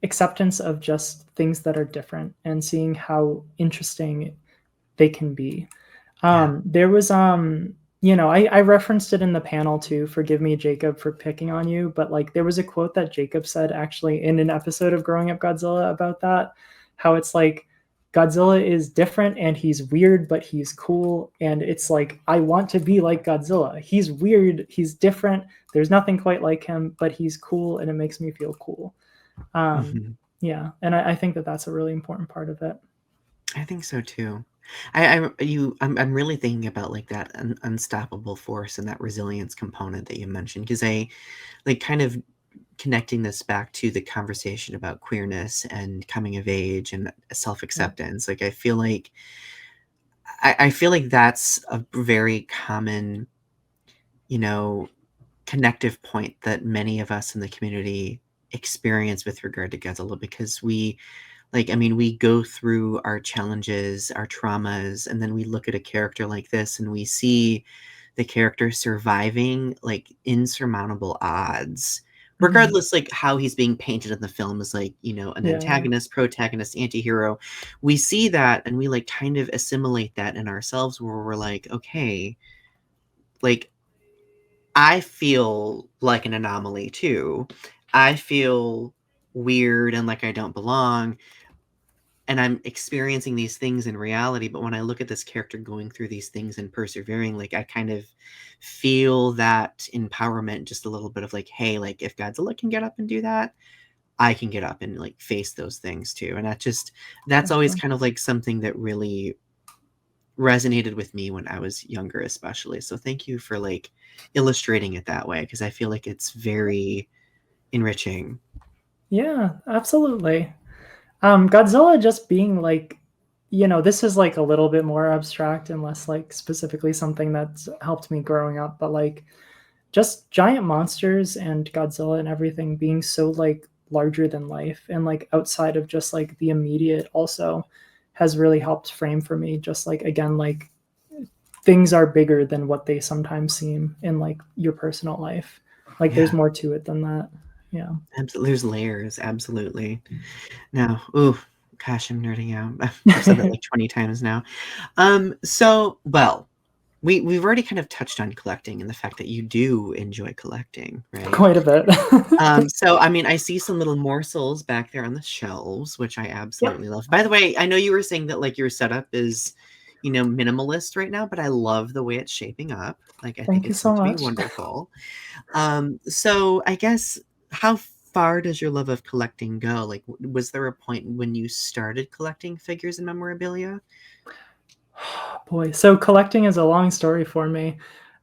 acceptance of just things that are different and seeing how interesting they can be. yeah. There was I referenced it in the panel too. Forgive me, Jacob, for picking on you, but like there was a quote that Jacob said actually in an episode of Growing Up Godzilla about that, how it's like Godzilla is different and he's weird, but he's cool. And it's like, I want to be like Godzilla. He's weird, he's different. There's nothing quite like him, but he's cool and it makes me feel cool. Um, Mhm. yeah. And I think that that's a really important part of it. I think so too. I'm really thinking about like that unstoppable force and that resilience component that you mentioned because I like kind of connecting this back to the conversation about queerness and coming of age and Yeah. self-acceptance. Like I feel like that's a very common, you know, connective point that many of us in the community experience with regard to Godzilla because I mean, we go through our challenges, our traumas, and then we look at a character like this and we see the character surviving like insurmountable odds. Mhm. Regardless, like how he's being painted in the film as like, an Yeah. Yeah. antagonist, protagonist, anti-hero. We see that and we like kind of assimilate that in ourselves where we're like, okay, like I feel like an anomaly too. I feel weird and like I don't belong and I'm experiencing these things in reality, but when I look at this character going through these things and persevering, like I kind of feel that empowerment, just a little bit of like, hey, like if Godzilla can get up and do that, I can get up and like face those things too. And that's For always sure. kind of like something that really resonated with me when I was younger, especially. So thank you for like illustrating it that way because I feel like it's very enriching. Yeah, absolutely. Godzilla just being like, this is like a little bit more abstract and less like specifically something that's helped me growing up, but like just giant monsters and Godzilla and everything being so like larger than life and like outside of just like the immediate also has really helped frame for me just like again like things are bigger than what they sometimes seem in like your personal life. Like there's Yeah, more to it than that. Yeah. absolutely. There's layers, absolutely. Now, ooh, gosh, I'm nerding out. I've said that like 20 times now. Well, we've already kind of touched on collecting and the fact that you do enjoy collecting, right? Quite a bit. So I mean, I see some little morsels back there on the shelves, which I Yep. absolutely love. By the way, I know you were saying that like your setup is, minimalist right now, but I love the way it's shaping up. Like I think Thank you it's so going to be much. wonderful. So I guess how far does your love of collecting go? Like, was there a point when you started collecting figures and memorabilia? Boy, so collecting is a long story for me.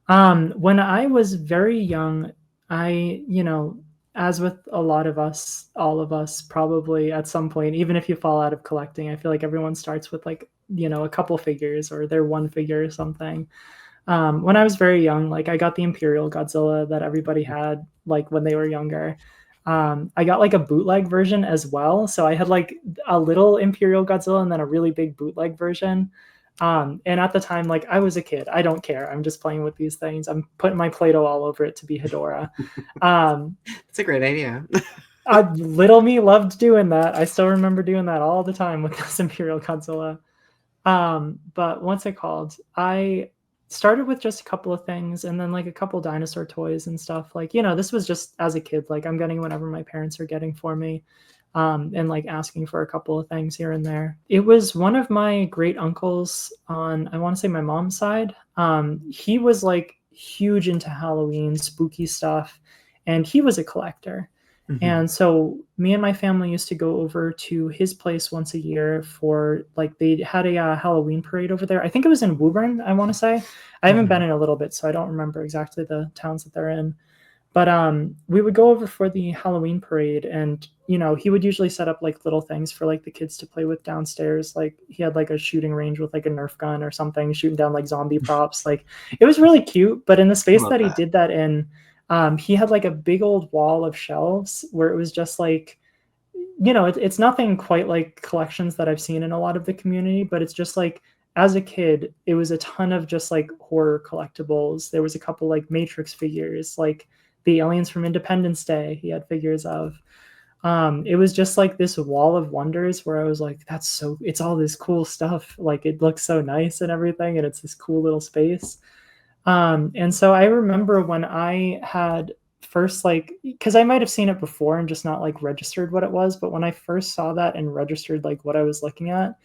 When I was very young, as with a lot of us, all of us probably at some point, even if you fall out of collecting, I feel like everyone starts with like, a couple figures or their one figure or something. When I was very young, like I got the Imperial Godzilla that everybody had like when they were younger. I got like a bootleg version as well. So I had like a little Imperial Godzilla and then a really big bootleg version. And at the time, like I was a kid, I don't care. I'm just playing with these things. I'm putting my Play-Doh all over it to be Hedora. Um, It's a great idea. little me loved doing that. I still remember doing that all the time with this Imperial Godzilla. But what's it called? I started with just a couple of things and then like a couple dinosaur toys and stuff. Like, this was just as a kid, like I'm getting whatever my parents are getting for me. And like asking for a couple of things here and there. It was one of my great uncles on, I want to say my mom's side. He was like huge into Halloween, spooky stuff, and he was a collector. Mhm. And so me and my family used to go over to his place once a year for like they had a Halloween parade over there. I think it was in Woburn, I want to say. I haven't been Mhm. in a little bit, so I don't remember exactly the towns that they're in. But we would go over for the Halloween parade, and he would usually set up like little things for like the kids to play with downstairs. Like he had like a shooting range with like a Nerf gun or something, shooting down like zombie props. Like it was really cute. But in the I space love that he that. did that in, he had like a big old wall of shelves where it was just like it's nothing quite like collections that I've seen in a lot of the community, but it's just like as a kid, it was a ton of just like horror collectibles. There was a couple like Matrix figures, like the aliens from Independence Day, he had figures of. It was just like this wall of wonders where I was like, it's all this cool stuff. Like it looks so nice and everything, and it's this cool little space. And so I remember when I had first like because I might have seen it before and just not like registered what it was, but when I first saw that and registered like what I was looking at,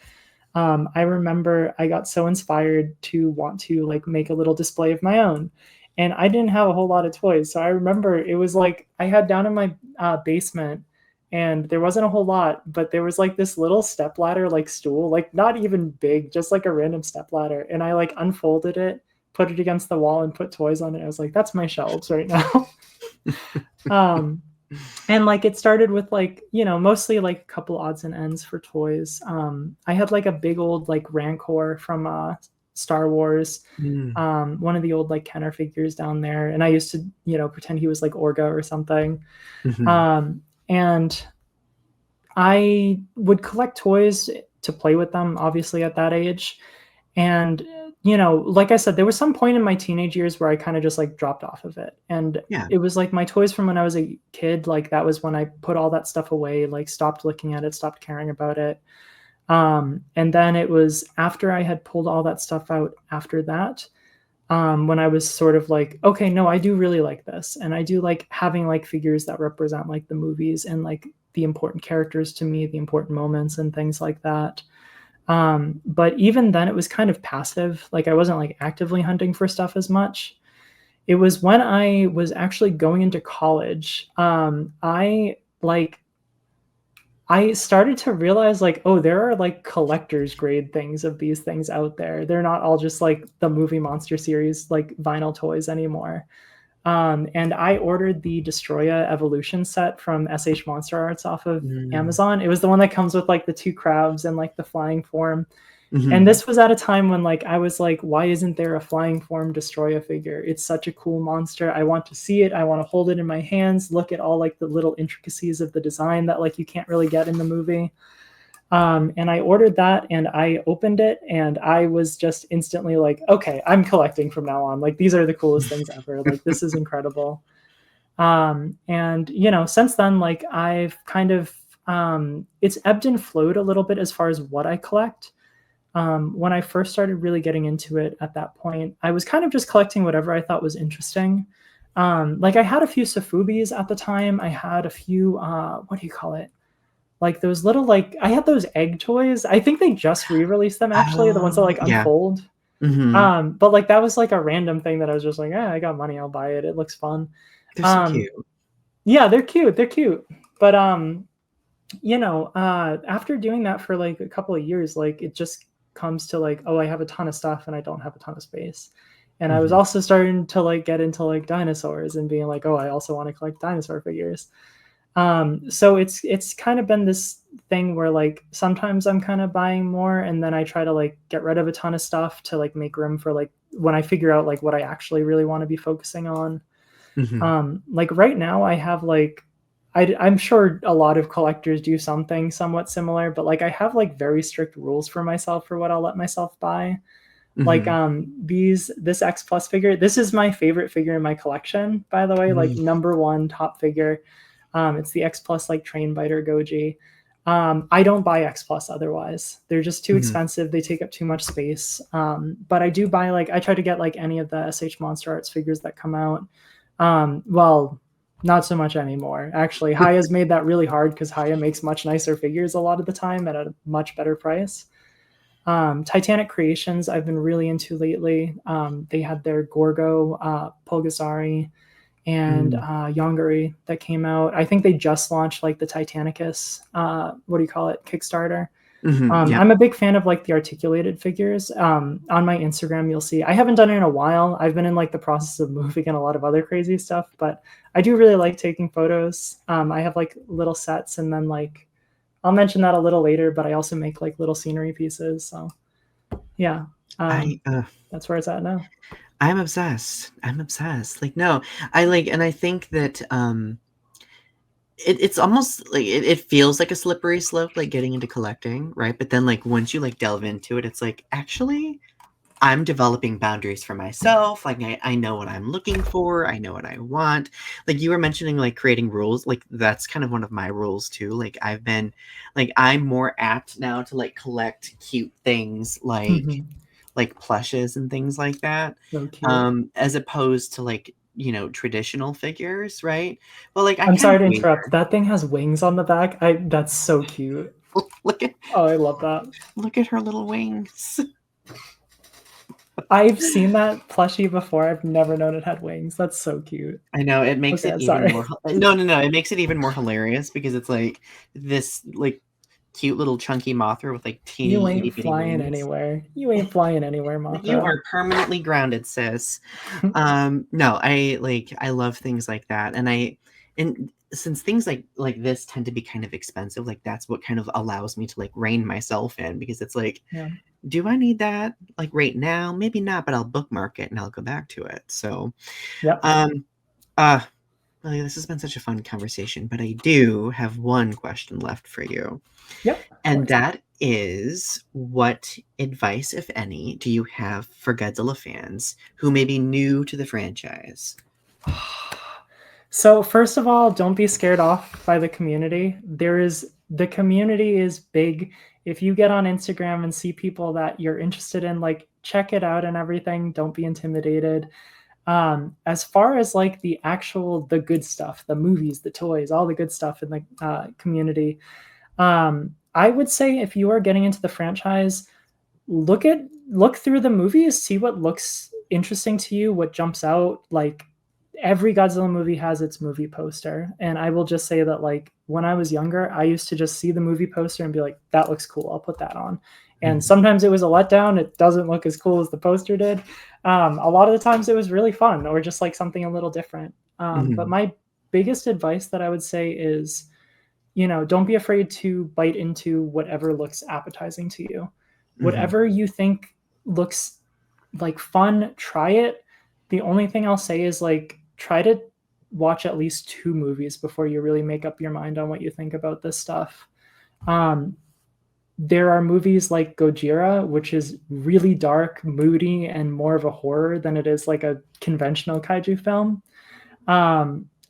I remember I got so inspired to want to like make a little display of my own. And I didn't have a whole lot of toys. So I remember it was like I had down in my basement and there wasn't a whole lot, but there was like this little step ladder, like stool, like not even big, just like a random step ladder. And I like unfolded it, put it against the wall and put toys on it. I was like, that's my shelves right now. um, and like it started with like mostly like a couple odds and ends for toys. I had like a big old like Rancor from Star Wars, Mm. one of the old like Kenner figures down there, and I used to pretend he was like Orga or something. Mhm. And I would collect toys to play with them obviously at that age. And like I said, there was some point in my teenage years where I kind of just like dropped off of it. And Yeah. it was like my toys from when I was a kid, like that was when I put all that stuff away, like stopped looking at it, stopped caring about it. And then it was after I had pulled all that stuff out after that, when I was sort of like, okay, no, I do really like this. And I do like having like figures that represent like the movies and like the important characters to me, the important moments and things like that. But even then it was kind of passive. Like I wasn't like actively hunting for stuff as much. It was when I was actually going into college. I started to realize like, oh, there are like collector's grade things of these things out there. They're not all just like the movie monster series, like vinyl toys anymore. And I ordered the Destroya Evolution set from SH Monster Arts off of Mm. Amazon. It was the one that comes with like the two crabs and like the flying form. And Mhm. this was at a time when like I was like, why isn't there a flying form Destroya figure? It's such a cool monster. I want to see it. I want to hold it in my hands, look at all like the little intricacies of the design that like you can't really get in the movie. And I ordered that and I opened it and I was just instantly like, okay, I'm collecting from now on. Like these are the coolest things ever. Like this is incredible. And you know, since then, like I've kind of it's ebbed and flowed a little bit as far as what I collect. When I first started really getting into it at that point, I was kind of just collecting whatever I thought was interesting. Like I had a few Safubis at the time. I had a few what do you call it? Like those little like I had those egg toys. I think they just re-released them actually, the ones that Oh, like yeah. unfold. Mhm. But like that was like a random thing that I was just like, I got money, I'll buy it. It looks fun. They're so Um, cute. yeah, they're cute. They're cute. But you know, after doing that for like a couple of years, like it just comes to like, oh, I have a ton of stuff and I don't have a ton of space. And I was Mhm. also starting to like get into like dinosaurs and being like, oh, I also want to collect dinosaur figures. So it's kind of been this thing where like sometimes I'm kind of buying more and then I try to like get rid of a ton of stuff to like make room for like when I figure out like what I actually really want to be focusing on. Mhm. Like right now I have like I'm sure a lot of collectors do something somewhat similar, but like I have like very strict rules for myself for what I'll let myself buy. Like Mhm. this X Plus figure, this is my favorite figure in my collection, by the way, like Mm. number one top figure. It's the X Plus like Train Biter Goji. I don't buy X Plus otherwise. They're just too Mhm. expensive. They take up too much space. But I do buy like I try to get like any of the SH Monster Arts figures that come out. Well, not so much anymore. Actually, Haya's made that really hard because Haya makes much nicer figures a lot of the time at a much better price. Titanic Creations I've been really into lately. They had their Gorgo, Pulgasari, and Mm. Yongari that came out. I think they just launched like the Titanicus, what do you call it, Kickstarter. Mhm. Yep. I'm a big fan of like the articulated figures. On my Instagram, you'll see I haven't done it in a while. I've been in like the process of moving and a lot of other crazy stuff, but I do really like taking photos. I have like little sets, and then like I'll mention that a little later. But I also make like little scenery pieces. So yeah, I that's where it's at now. I'm obsessed. I'm obsessed. Like, no, I like, and I think that it's almost like it feels like a slippery slope, like getting into collecting, right? But then, like, once you like delve into it, it's like actually, I'm developing boundaries for myself. Like, I know what I'm looking for. I know what I want. Like you were mentioning, like creating rules. Like that's kind of one of my rules too. Like I'm more apt now to like collect cute things like plushes and things like that, So cute. as opposed to like, traditional figures, right? Well, like I I'm kind sorry of to do interrupt. That thing has wings on the back. That's so cute. look at Oh, I love that. look at her little wings. I've seen that plushie before. I've never known it had wings. That's so cute. I know it makes Okay, it I'm even sorry. more. No. It makes it even more hilarious because it's like this like cute little chunky Mothra with like You teeny itty ain't bitty flying wings. anywhere. You ain't flying anywhere, You Mothra. are permanently grounded, sis. No, I love things like that, and since things like this tend to be kind of expensive, like that's what kind of allows me to like rein myself in because it's like, Yeah. do I need that like right now? Maybe not, but I'll bookmark it and I'll go back to it. So, Yep. um, uh, Lily, this has been such a fun conversation, but I do have one question left for you. Yep. Of And course. that is, what advice, if any, do you have for Godzilla fans who may be new to the franchise? So first of all, don't be scared off by the community. The community is big. If you get on Instagram and see people that you're interested in, like check it out and everything. Don't be intimidated. As far as like the good stuff, the movies, the toys, all the good stuff in the community, I would say if you are getting into the franchise, look through the movies, see what looks interesting to you, what jumps out. Like every Godzilla movie has its movie poster. And I will just say that, like, when I was younger, I used to just see the movie poster and be like, that looks cool, I'll put that on. And Mhm. sometimes it was a letdown. It doesn't look as cool as the poster did. A lot of the times it was really fun, or just like something a little different. But Mhm. my biggest advice that I would say is, don't be afraid to bite into whatever looks appetizing to you. Mhm. Whatever you think looks like fun, try it. The only thing I'll say is, like, try to watch at least 2 movies before you really make up your mind on what you think about this stuff. Um, there are movies like Gojira, which is really dark, moody, and more of a horror than it is like a conventional kaiju film.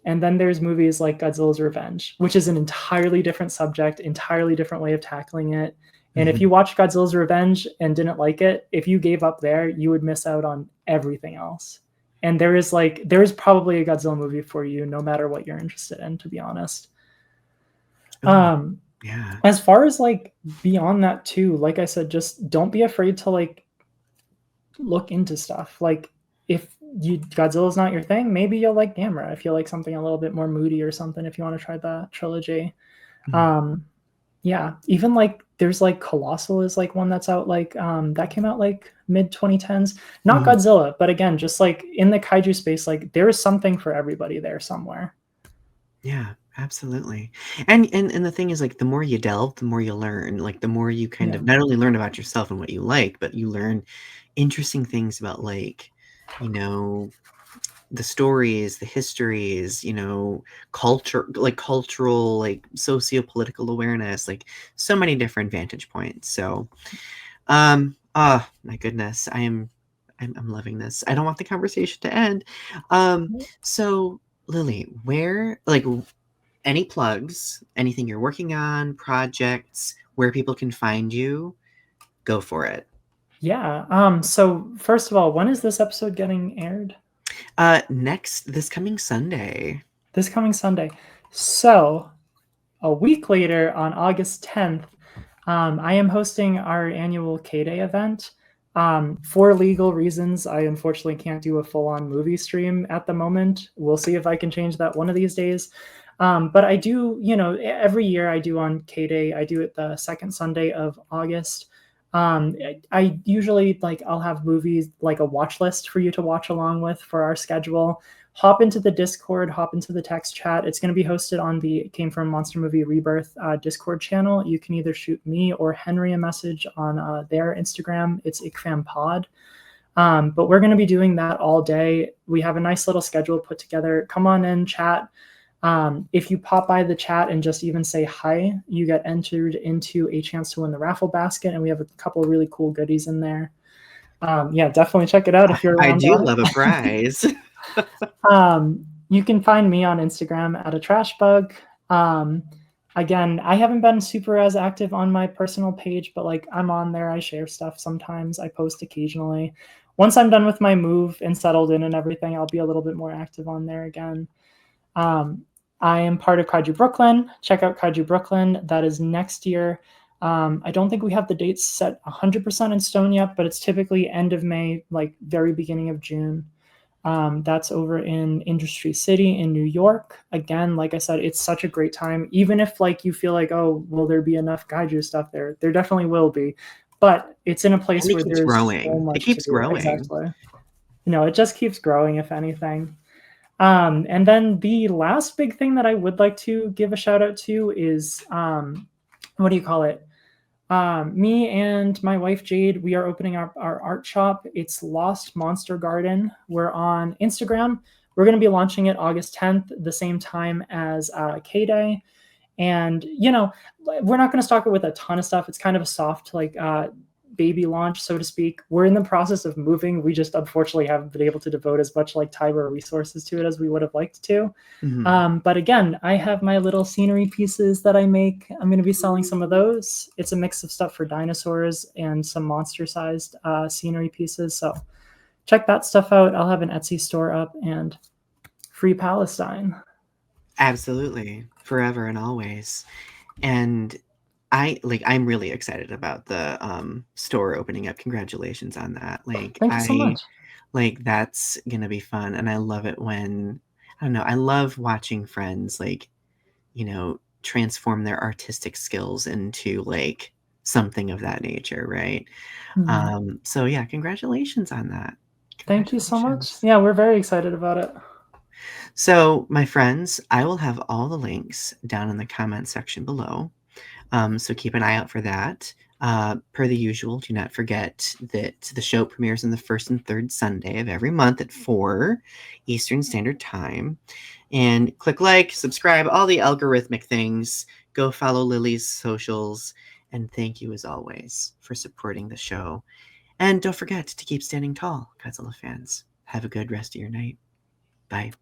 And then there's movies like Godzilla's Revenge, which is an entirely different subject, entirely different way of tackling it. And if Mhm. you watched Godzilla's Revenge and didn't like it, if you gave up there, you would miss out on everything else. And there is probably a Godzilla movie for you, no matter what you're interested in, to be honest. Oh, Um, yeah. as far as like beyond that too, like I said, just don't be afraid to like look into stuff. Like, if Godzilla's not your thing, maybe you'll like Gamera if you like something a little bit more moody or something, if you want to try that trilogy. Mhm. Um yeah, even like there's like Colossal is like one that's out, like that came out like mid 2010s. Not Mhm. Godzilla, but again, just like in the kaiju space, like there is something for everybody there somewhere. Yeah, absolutely. And the thing is, like, the more you delve, the more you learn. Like, the more you kind Yeah. of not only learn about yourself and what you like, but you learn interesting things about, like, you know, the stories, the histories, culture, like cultural, like socio-political awareness, like so many different vantage points. So, my goodness, I'm loving this. I don't want the conversation to end. So Lily, where, like, any plugs, anything you're working on, projects, where people can find you, go for it. Yeah. So first of all, when is this episode getting aired? Next, this coming Sunday. This coming Sunday. So a week later, on August 10th, I am hosting our annual K Day event. For legal reasons, I unfortunately can't do a full on movie stream at the moment. We'll see if I can change that one of these days. But I do, every year I do on K Day, I do it the second Sunday of August. I usually, like, I'll have movies like a watch list for you to watch along with for our schedule. Hop into the Discord, hop into the text chat. It's going to be hosted on the Came From Monster Movie Rebirth Discord channel. You can either shoot me or Henry a message on their Instagram. It's IkFamPod. But we're going to be doing that all day. We have a nice little schedule put together. Come on in, chat. If you pop by the chat and just even say hi, you get entered into a chance to win the raffle basket, and we have a couple of really cool goodies in there. Yeah, definitely check it out if you're I around, do Donny. love a prize. You can find me on Instagram at a trash bug. Again, I haven't been super as active on my personal page, but like I'm on there. I share stuff sometimes. I post occasionally. Once I'm done with my move and settled in and everything, I'll be a little bit more active on there again. Um, I am part of Kaiju Brooklyn. Check out Kaiju Brooklyn. That is next year. I don't think we have the dates set 100% in stone yet, but it's typically end of May, like very beginning of June. That's over in Industry City in New York. Again, like I said, it's such a great time. Even if like you feel like, oh, will there be enough kaiju stuff there? There definitely will be, but it's in a And place it where keeps there's so growing. It much to keeps do. growing. Exactly. It just keeps growing, if anything. And then the last big thing that I would like to give a shout out to is what do you call it? Me and my wife Jade, we are opening up our art shop. It's Lost Monster Garden. We're on Instagram. We're going to be launching it August 10th, the same time as K Day. And we're not going to stock it with a ton of stuff. It's kind of a soft, like, baby launch, so to speak. We're in the process of moving. We just unfortunately haven't been able to devote as much like time or resources to it as we would have liked to. Mhm. But again, I have my little scenery pieces that I make. I'm going to be selling some of those. It's a mix of stuff for dinosaurs and some monster-sized scenery pieces. So check that stuff out. I'll have an Etsy store up, and free Palestine. Absolutely. Forever and always. And I'm really excited about the store opening up. Congratulations on that. Like, Thank you so I much. Like, that's gonna be fun, and I love it when I don't know, I love watching friends, like, transform their artistic skills into, like, something of that nature, right? Mhm. So yeah, congratulations on that. Thank you so much. Congratulations. Yeah, we're very excited about it. So, my friends, I will have all the links down in the comment section below. So keep an eye out for that. Per the usual, do not forget that the show premieres on the first and third Sunday of every month at 4 Eastern Standard Time. And click like, subscribe, all the algorithmic things. Go follow Lily's socials. And thank you, as always, for supporting the show. And don't forget to keep standing tall, Godzilla fans. Have a good rest of your night. Bye.